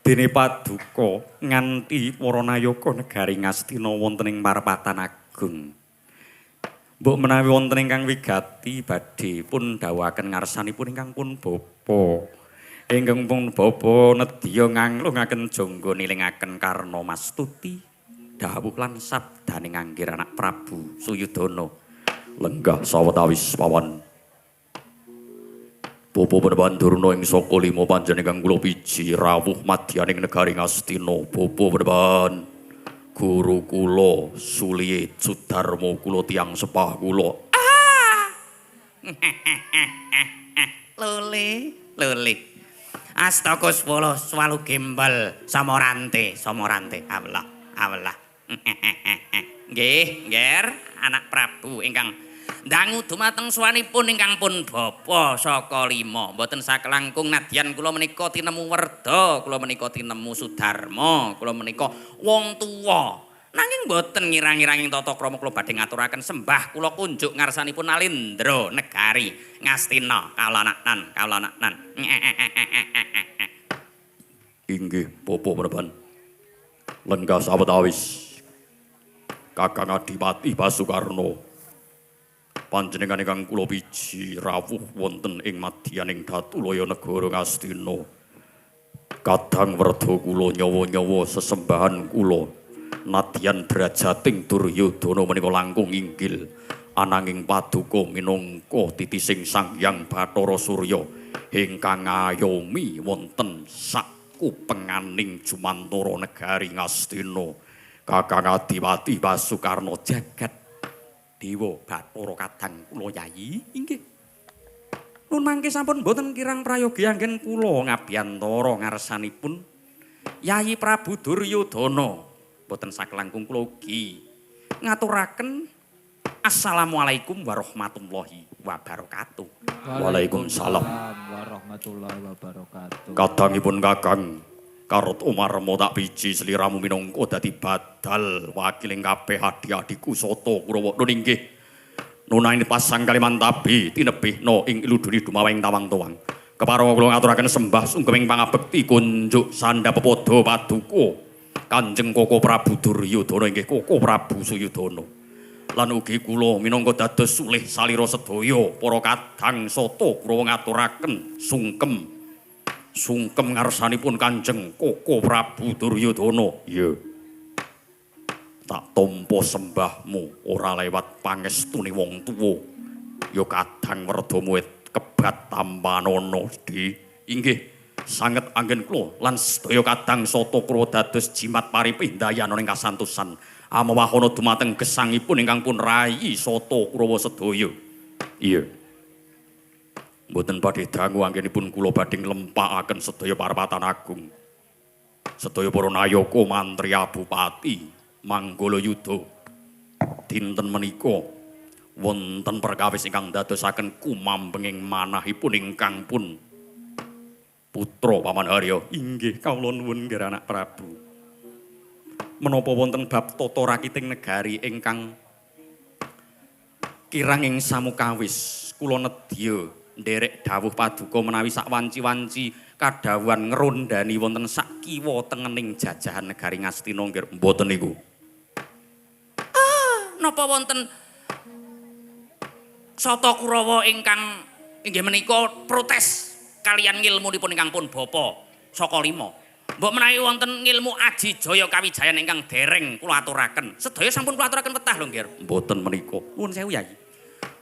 S2: dene paduka nganti para nayaka negari Ngastina wonten ing marpatan agung. Mbok menawi wonten ingkang wigati badhe pun dawuhaken ngarsanipun ingkang pun bapa. Ingkang pun bapa nedya nganglungaken jangga nilingaken karna mastuti. Dawuh lan sabdaning anggir anak Prabu Suyudana lenggah sawetawis pawan Bapa Panembahan Durna ing saka lima panjenengan kula piji rawuh madyaning negari Ngastina. Bapa Panembahan guru kula Suliye Sudarma kula tiyang sepah kula.
S3: Luli. Astaka swalu gembel samorante. Allah. Nggih, Nger, anak Prabu ingkang dangu dumateng swanipun ingkang pun bapa saka lima. Mboten sakelangkung nadyan kula menika tinemu Werda, kula menika tinemu Sudarma, kula menika wong tuwa. Nanging mboten ngira-ngira ing tata krama kula badhe ngaturaken sembah kula kunjuk ngarsanipun Alendra negari Ngastina kawulanan.
S2: Inggih, Bapa Panembahan. Lenggah sawetawis. Kakang Adipati Basukarna. Panjenengan ingkang kula piji rawuh wonten ing madyaning Datulaya negara Ngastina. Kadang werda kula nyawa-nyawa sesembahan kula nadyan drajating Duryudana menika langkung inggil ananging paduka minangka titising Sang Hyang Bathara Surya ingkang ngayomi wonten sakupenganing jumantara negari Ngastina. Kakang Adipati Basukarna jagat Dewa Bathara kadang kula yayi inggih. Nun mangke sampun boten kirang prayogi anggen kula ngabiyantara ngarsanipun Yayi Prabu Duryudana. Boten sakelangkung kula ugi ngaturaken Assalamualaikum warahmatullahi wabarakatuh. Waalaikumsalam
S4: warahmatullahi wabarakatuh.
S2: Kadangipun Kakang Karot Umarma tak biji sliramu minangka dadi badal wakiling kabeh adi-adiku soto Kurawa. Nun inggih nunaing pasang Kalimantabi tinebihna ing iluduni dumawing tawang-tawang. Kepara kula ngaturaken sembah sungkeming pangabekti kunjuk sanda pepodo paduka Kanjeng Koko Prabu Duryudana inggih Koko Prabu Suyudana. Lan ugi kula minangka dados sulih salira sedaya para kadang soto kula ngaturaken sungkem ngarsanipun Kanjeng Koko Prabu Duryudana. Iya. Tak tampa sembahmu ora lewat pangestune wong tuwa. Ya kadang werdamu kebat tampanana di. Inggih sanget anggen kula lan sedaya kadang sata kula dados jimat paripindayan ing kasantosan. Amawahana dumateng gesangipun ingkang pun rayi sata Kurawa sedaya. Iya. Mboten badhe dangu anggenipun kula badhe nglempakaken sedaya parapatan agung. Sedaya para nayaka mantri abupati Manggalayuda. Dinten menika wonten perkawis ingkang dadosaken kumambenging manahipun ingkang pun putra Paman Harya. Inggih kawula nuwun nggih anak Prabu. Menapa wonten bab tata rakiting negari ingkang kirang ing samukawis kula nedya nderek dawuh paduka menawi sak wanci-wanci kadhawuhan ngrondani wonten sak kiwa tengening jajahan negari Ngastina nggih mboten niku.
S3: Napa wonten Sata Kurawa ingkang inggih menika protes kalian ngilmunipun ingkang pun bapa saka lima. Mbok menawi wonten ngilmu Aji Jaya Kawijayan ingkang dereng kula aturaken. Sedaya sampun kula aturaken wetah lho nggih.
S2: Mboten menika.
S3: Nuwun sewu Yayi.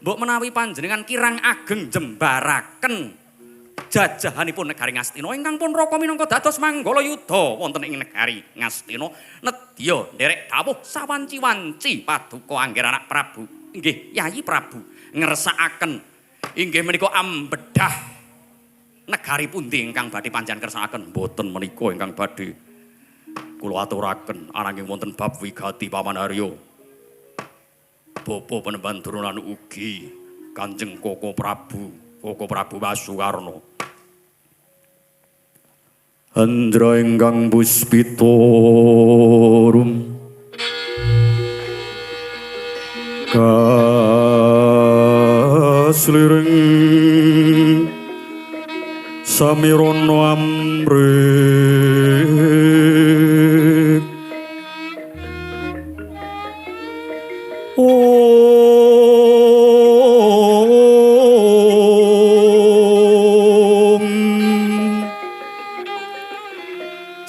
S3: Mbok menawi panjenengan kirang ageng jembaraken jajahanipun negari Ngastina ingkang pun raka minangka dados Manggalayuda wonten ing negari Ngastina nedya nderek dawuh sawanci-wanci paduka angger anak Prabu. Inggih Yayi Prabu ngersakaken inggih menika ambedah negari pundi ingkang badhe panjenengan kersakaken. Mboten menika ingkang badhe kula aturaken ananging wonten bab wigati Paman Harya. Bapa Panembahan Durna ugi Kanjeng Koko Prabu Basukarna. Andra ingkang puspitorum kasliring samirana amrit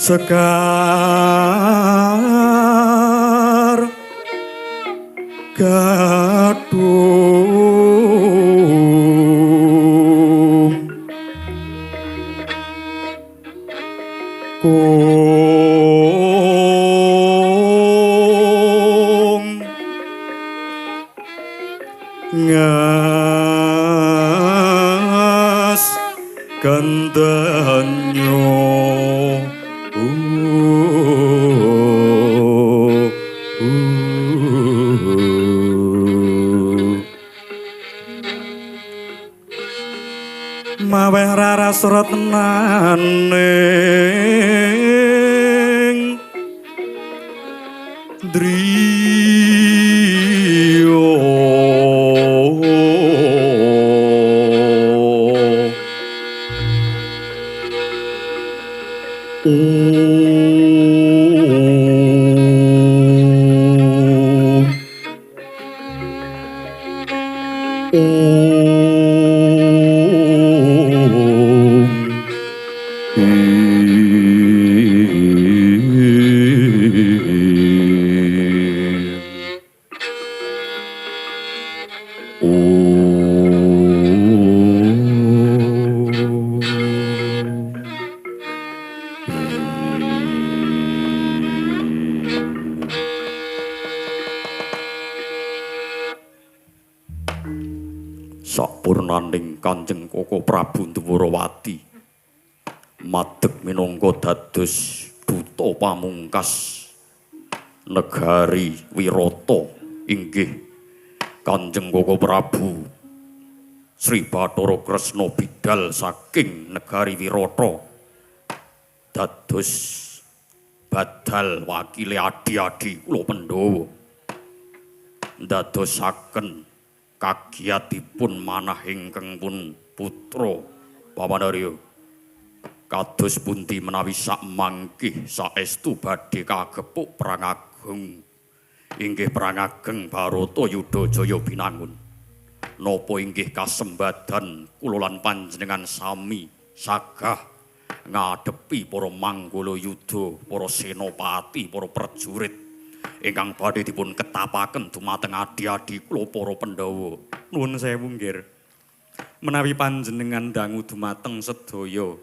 S3: Sekar Gadung
S2: ngas gandanyo maweh raras retnaning driya Sapurnaning Kanjeng Koko Prabu Ndwarawati madeg minangka dados duta pamungkas negari Wirata inggih Kanjeng Koko Prabu Sri Bathara Kresna bidal saking negari Wirata dados badal wakile adi-adi kula Pandhawa ndadosaken kagiatipun manah ingkang pun putra Pamanarya kados pundi menawi sak mangkih saestu badhe kagepuk perang ageng inggih perang ageng Barata Yudha Jaya Binangun napa inggih kasembadan kula lan panjenengan sami sagah ngadepi para manggala yudha para senopati para prajurit ingkang badhe dipun ketapaken dumateng adi-adi kula para Pandhawa. Nuwun sewu nggih. Menawi panjenengan dangu dumateng sedaya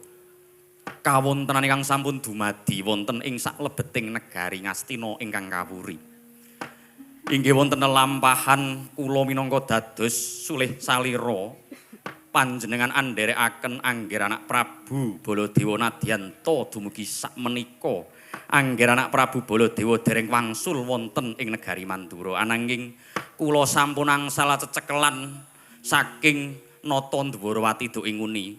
S2: kawontenan ingkang sampun dumadi wonten ing saklebeting negari Ngastina ingkang kawuri. Inggih wonten lelampahan kula minangka dados sulih salira panjenengan andherekaken angger anak Prabu Baladewa Nadyanto dumugi sakmenika angger anak Prabu Baladewa dereng wangsul wonten ing negari Mandura ananging kula sampun angsal cecekelan saking nata Ndwarawati Doinguni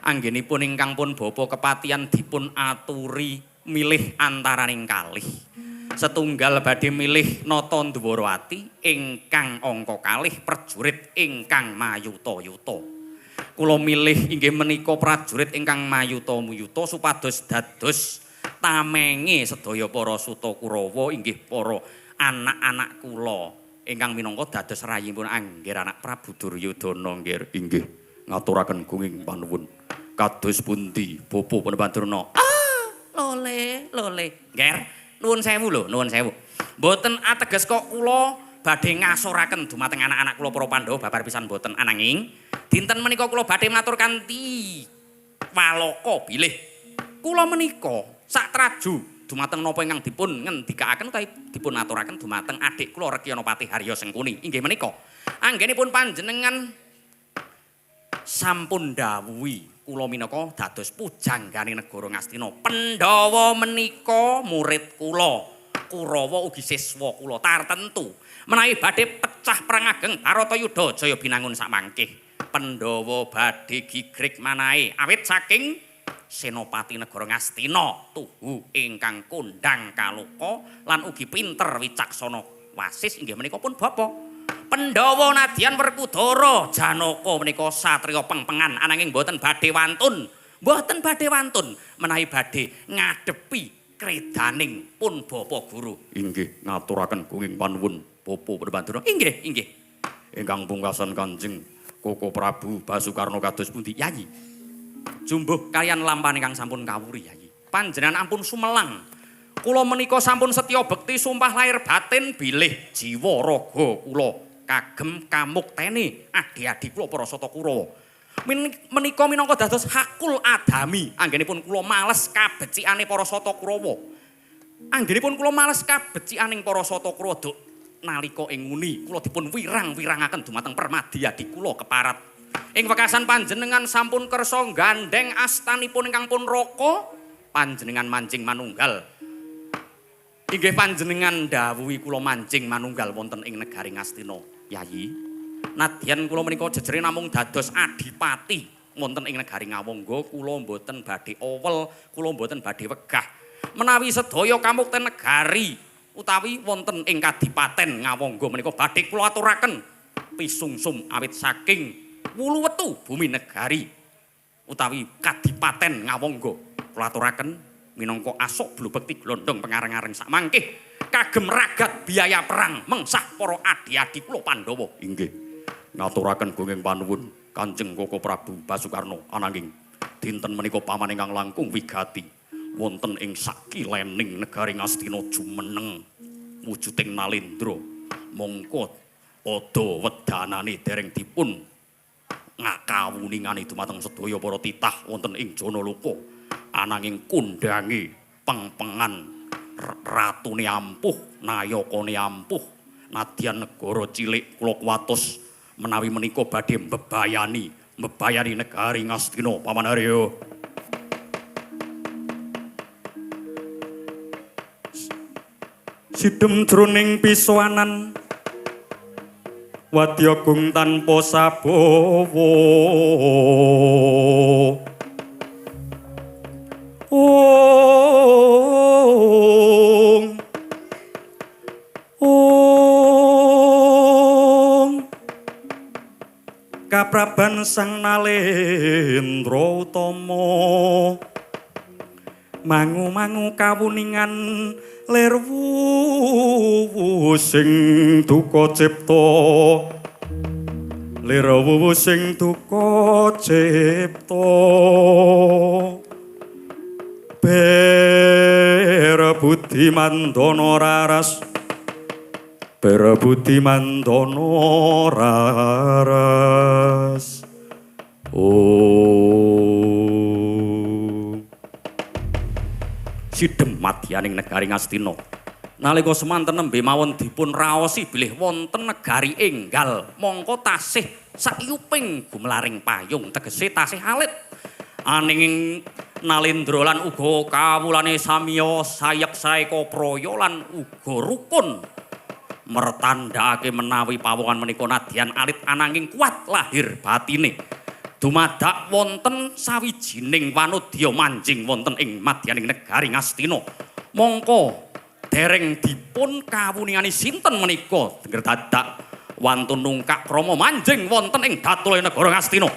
S2: anggenipun ingkang pun bapa kepatihan dipun aturi milih antaraning kalih setunggal badhe milih nata Ndwarawati ingkang angka kalih prajurit ingkang mayuta-yuta kula milih inggih menika prajurit ingkang mayuta-muyuta supados dados tamenge sedaya para suta Kurawa inggih para anak-anak kula ingkang minangka dados rayipun angger anak Prabu Duryudana inggih ngaturaken gunging panuwun kados pundi Bapa Pandurna lole nger nuwun sewu lho nuwun sewu mboten ateges kok kula badhe ngasuraken dumateng anak-anak kula para Pandhawa babar pisan mboten ananging dinten menika kula badhe matur kanthi walaka bilih kula menika sak traju dumateng napa ingkang dipun ngendikaaken utawi dipun aturaken dumateng adik kula Rekyanapati Harya Sengkuni inggih menika anggenipun panjenengan sampun dawuhi kula minangka dados pujanggane negara Ngastina Pandhawa menika murid kula Kurawa ugi siswa kula tartentu menawi badhe pecah perang ageng Baratayuda Jaya Binangun samangkih Pandhawa badhe gigrik manahe awit saking senopati negara Ngastina tuhu ingkang kondang kaluka lan ugi pinter wicaksana wasis inggih menika pun bapa Pandhawa nadyan Werkudara Janaka menika satriya pengpengan ananging boten badhe wantun menawi badhe ngadepi kredaning pun bapa guru inggih ngaturaken gunging panuwun Bapa Pandurna inggih ingkang pungkasan Kanjeng Koko Prabu Basukarna kados pundi Yayi jumbuh kalian lampan ingkang sampun kawuri Yayi panjenengan ampun sumelang kula menika sampun setya bekti sumpah lahir batin bilih jiwa raga kula kagem kamuktene adi-adi kula para Sata Kurawa menika minangka dados hakul adami anggenipun kula males kabecikane para Sata Kurawa anggenipun kula males kabecikaning para Sata Kurawa nalika ing nguni kula dipun wirang-wirangaken dumateng Permadi adi kula keparat. Ing wekasan panjenengan sampun kersa gandeng astanipun ingkang pun raka, panjenengan mancing manunggal. Inggih panjenengan dawuhi kula mancing manunggal wonten ing negari Ngastina, Yayi. Nadyan kula menika jejere namung dados adipati wonten ing negari Ngawangga, kula mboten badhe owel, kula mboten badhe wegah. Menawi sedaya kamukten negari utawi wonten ing Kadipaten Ngawangga menika badhe kula aturaken pisungsum awit saking wuluwetu bumi negari utawi Kadipaten Ngawangga kula aturaken minangka asok blubekti glondhong pengareng-areng sak mangkih kagem ragat biaya perang mengsah para adi-adi kula Pandhawa. Inggih. Ngaturaken gunging panuwun Kanjeng Koko Prabu Basukarno ananging dinten menika paman ingkang langkung wigati wonten ing sakilening negari Ngastina jumeneng wujuding Nalendra mongko pada wedanane dereng dipun ngakawuningani dumateng sedaya para titah wonten ing Janaloka ananging kundange pengpengan ratune ampuh nayakane ampuh nadyan negara cilik kula kuwatos menawi menika badhe mbebayani negari Ngastina paman Arya. Sidhem jroning pisowanan Wadyagung tanpa sabawa Kapraban Sang Nalendra Utama mangu-mangu kawuningan lirwu sing duka cipta lirwu sing duka cipta Berebudi Mandana raras Berebudi Mandana raras Sidhem madyaning negari Ngastina nalika semanten nembe mawon dipun raosi bilih wonten negari enggal mongko tasih sayuping gumlaring payung tegese tasih alit aninging Nalendra lan uga kawulane samiya sayek saeka praya lan uga rukun mertandhakake menawi pawongan menika nadyan alit ananging kuat lahir batine dumadak wonten sawijining wanodya manjing wonten ing madyaning negari Ngastina mongko dereng dipun kawuningani sinten menika denger dadak wantun nungkak krama manjing wonten ing datule negara Ngastina.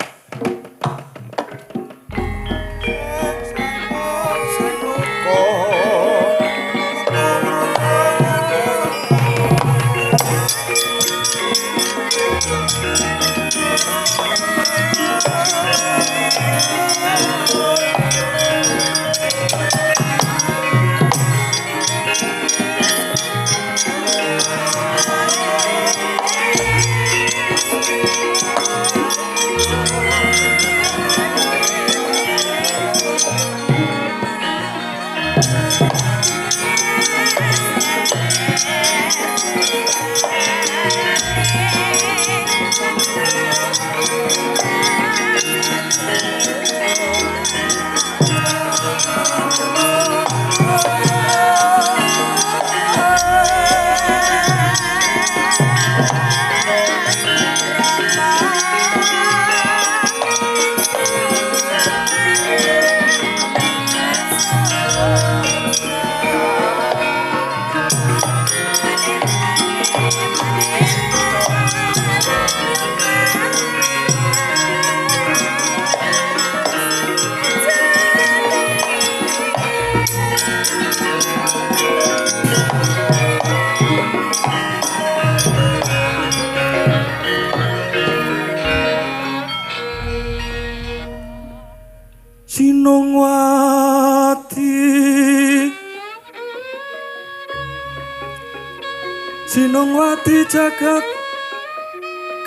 S2: Sinongwati jagat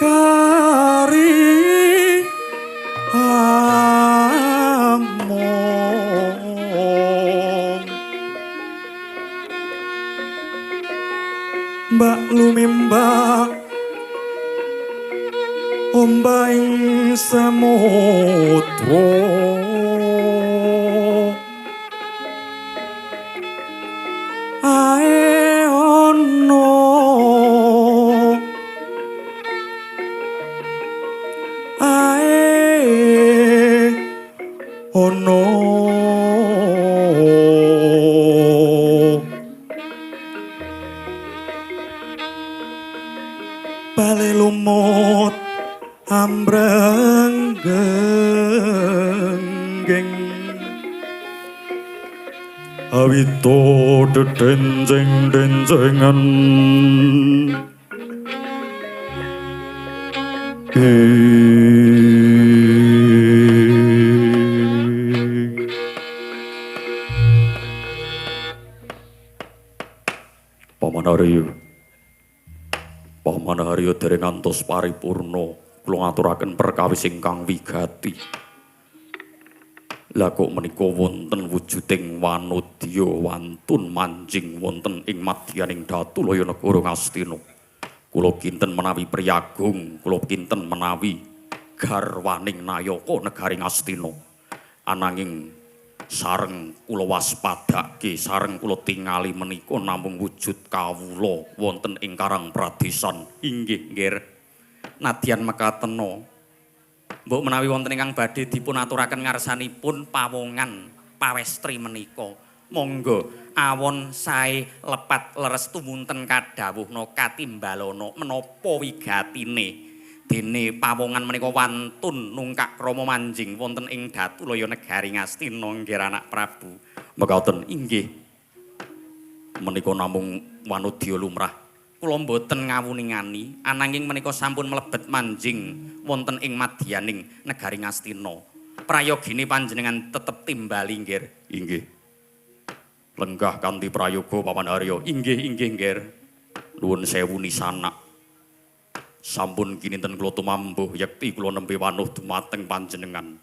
S2: kari amon Mbak Lumi
S1: tulombahing samudra ae ono bale lumut ambreng genggeng awito dedenjeng-denjengan
S2: Paman Haryo dereng ngantos paripurna kula ngaturaken perkawis ingkang wigati. Lah kok menika wonten wujuding wanodya wantun manjing wonten ing madyaning Datulaya negara Ngastina. Kula kinten menawi priyagung, kula kinten menawi garwaning Nayaka negari Ngastina. Ananging sareng kula waspadake, sareng kula tingali menika namung wujud kawula wonten ing Karang Pradesan. Inggih, nggih. Nadyan mekatena mbok menawi wonten ingkang badhe dipun aturaken ngarsanipun pawongan pawestri menika. Monggo awon sae lepat leres tumunten kadhawuhna katimbalana menapa wigatine dene pawongan menika wantun nungkak krama manjing wonten ing Datulaya negari Ngastina nggih anak Prabu. Mekaten inggih. Menika namung wanodya lumrah. Kula mboten ngawuningani ananging menika sampun mlebet manjing wonten ing madyaning negari Ngastina. Prayogine panjenengan tetep timbali nggih. Inggih. Lenggah kanthi prayoga Paman Haryo. Inggih nggih. Nuwun sewu nisanak. Sampun kinten kula tumambuh yekti kula nembe wanuh dumateng panjenengan.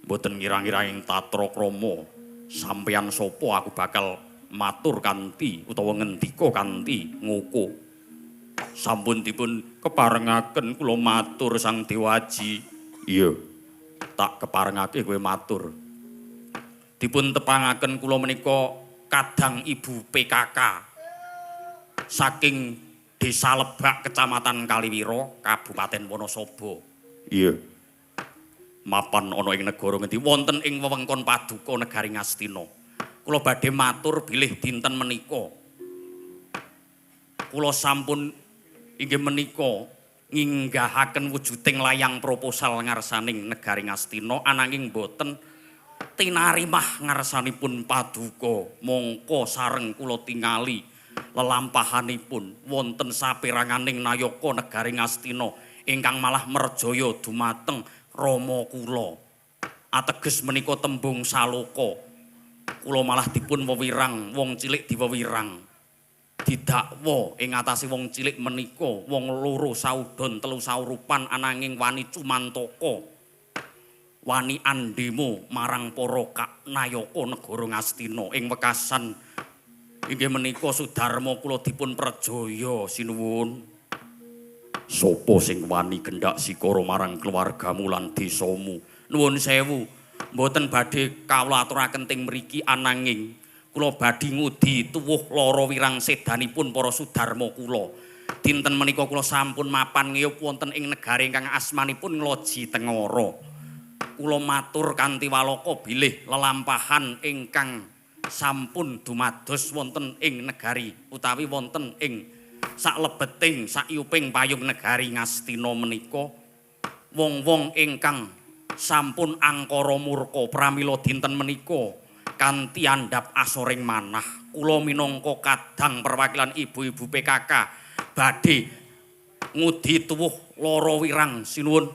S2: Mboten ngira-ngira ing tatra krama sampeyan sapa aku bakal matur kanthi utawa ngendika kanthi ngoko. Sampun dipun keparengaken kula matur Sang Dewaji. Iya. Tak keparengake kowe matur. Dipun tepangaken kula menika kadang Ibu PKK saking Desa Lebak, Kecamatan Kaliwiro, Kabupaten Wonosobo. Iya. Mapan ana ing negara ngendi wonten ing wewengkon Paduka negari Ngastina. Kula badhe matur bilih dinten menika. Kula sampun inggih menika nginggahaken wujuding layang proposal ngarsaning negari Ngastina ananging boten tinarimah ngarsanipun Paduka. Mongko sareng kula tingali lelampahanipun wonten saperanganing Nayaka negari Ngastina ingkang malah merjaya dumateng Rama kula. Ateges menika tembung saloka. Kula malah dipun wewirang, wong cilik diwewirang. Didakwa ing atase wong cilik menika wong loro saudon telu saurupan ananging wani cumantaka. Wani andemo marang para Nayaka negara Ngastina ing wekasan inggih menika Sudarma kula dipun perjaya sinuwun. Sapa sing wani gendhak sikara marang keluargamu lan desamu? Nuwun sewu, mboten badhe kawula aturaken teng mriki ananging kula badhe ngudi tuwuh lara wirang sedanipun para Sudarma kula. Dinten menika kula sampun mapan ngiyup wonten ing negari ingkang asmanipun Ngloji Tengara. Kula matur kanthi walaka bilih lelampahan ingkang sampun dumados wonten ing negari utawi wonten ing saklebeting sakyuping payung negari Ngastina menika wong-wong ingkang sampun angkara murka pramila dinten menika kanthi andhap asoring manah kula minangka kadang perwakilan ibu-ibu PKK badhe ngudi tuwuh lara wirang sinuwun.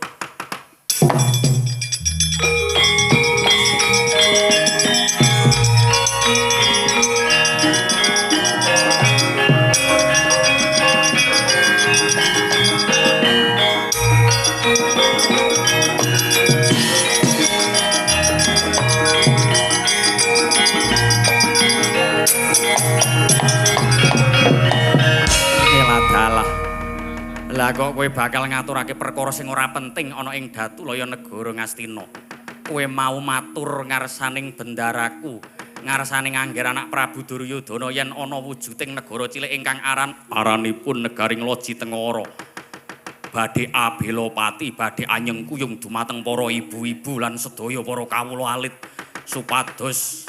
S2: Lah kok kowe bakal ngaturake perkara sing ora penting ana ing Datulaya negara Ngastina. Kowe mau matur ngarsaning bendaraku, ngarsaning Angger anak Prabu Duryudana yen ana wujuding negara cilik ingkang aranipun negari Ngloji Tengara. Badhe abelopati, badhe anyengkuyung dumateng para ibu-ibu lan sedaya para kawula alit supados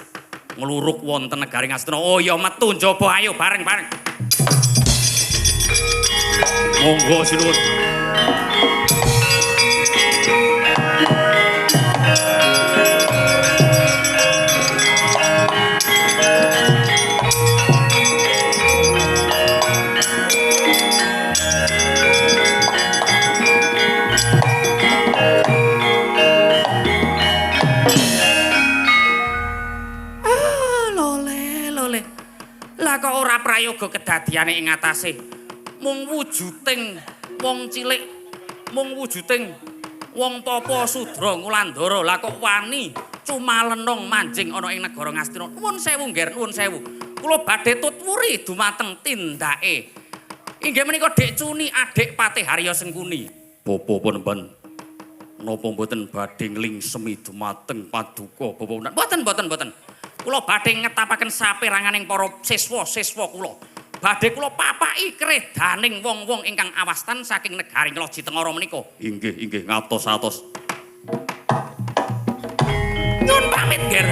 S2: ngluruk wonten negari Ngastina. Oh ya metu njaba ayo bareng-bareng. Monggo sinuwun. Lole. Lah kok ora prayoga kedadiane ing atase. Mung wujuding wong cilik, mung wujuding wong papa sudra ngulandara. Lah kok wani cumalenong manjing ana ing negara Ngastina. Nuwun sewu, Nger, nuwun sewu. Kula badhe tutwuri dumateng tindake. Inggih menika Dik Cuni adik Patih Harya Sengkuni. Bapa Panembahan napa mboten badhe nglingsemi dumateng paduka Bapa? Mboten. Kula badhe ngetapaken saperanganing para siswa-siswa kula. Badhe kula papaki kredaning wong-wong ingkang awastan saking negari Ngloji Tengara menika. Inggih, ngatos-atos. Nyuwun pamit, Ger.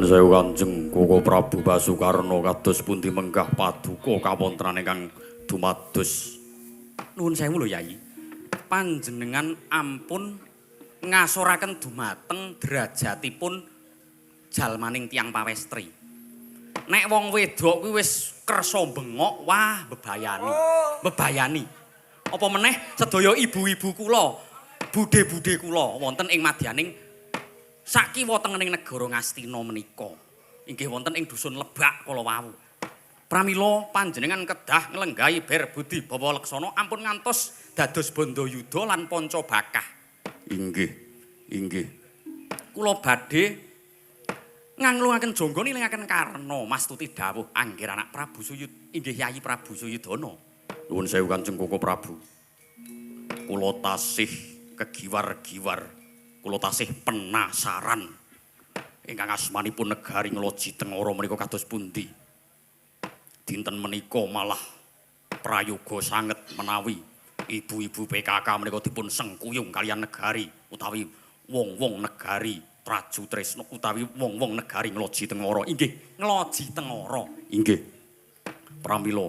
S2: Sewu Kanjeng Koko Prabu Basukarna kados pundi menggah paduka kawontenan ingkang dumados. Nuwun sewu lho Yayi. Panjenengan ampun ngasoraken dumateng derajatipun jalmaning tiyang pawestri. Nek wong wedok kuwi wis kersa bengok, wah bebayani. Apa meneh sedaya ibu-ibu kula, budhe-budhe kula wonten ing madyaning sakiwa tengening negara Ngastina menika. Inggih wonten ing dusun Lebak kala wau. Pramila panjenengan kedah nglenggahi ber budi bawa leksana ampun ngantos dados Bandayuda lan Pancabakah. Inggih. Kula badhe nganglungaken jangga nilingaken Karna mastuti dawuh Angger anak Prabu Suyud. Inggih Yayi Prabu Suyudana. Nuwun sewu Kanjeng Koko Prabu. Kula tasih kegiwar-giwar. Kula tasih penasaran ingkang asmanipun negari Ngloji Tengara menika kados pundi. Dinten menika malah prayoga sanget menawi ibu-ibu PKK menika dipun sengkuyung kaliyan negari utawi wong-wong negari Traju Tresna utawi wong-wong negari Ngloji Tengara. Inggih, Ngloji Tengara. Inggih. Pramila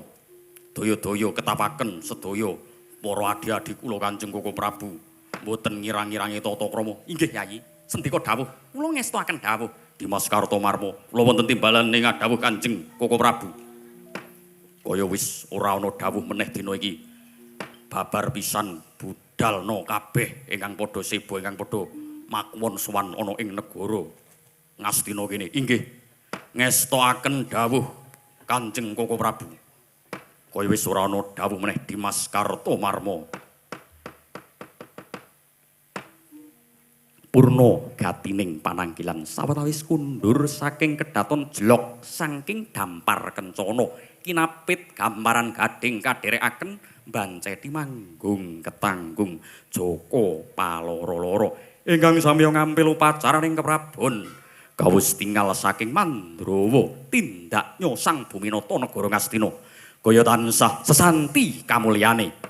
S2: daya-daya ketapaken sedaya para adi-adi kula Kanjeng Koko Prabu. Mboten ngirang-ngirangi tata krama. Inggih Yayi, sendika dawuh. Kula ngestuaken dawuh. Dimas Kartomarmo, kula wonten timbalan ing dawuh Kanjeng Koko Prabu. Kaya wis ora ana dawuh meneh dina iki. Babar pisan budalna kabeh ingkang padha sebo ingkang padha makuwon sowan ana ing negara Ngastina kene. Inggih. Ngestoaken dawuh Kanjeng Koko Prabu. Kaya wis ora ana dawuh meneh Dimas Kartomarmo. Purna gatining pananggilan sawetawis kundur saking kedaton jlok saking dampar kencana kinapit gambaran gading kaderekaken mbanceti manggung ketanggung Joko Paloro-loro ingkang samiya ngampil upacara ing keprabon kawus tinggal saking Mandrawa tindak nyosang Buminata negara Ngastina kaya tansah sesanti kamulyane.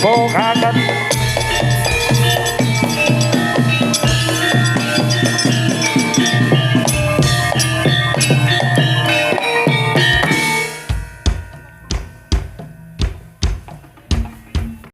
S1: bokaken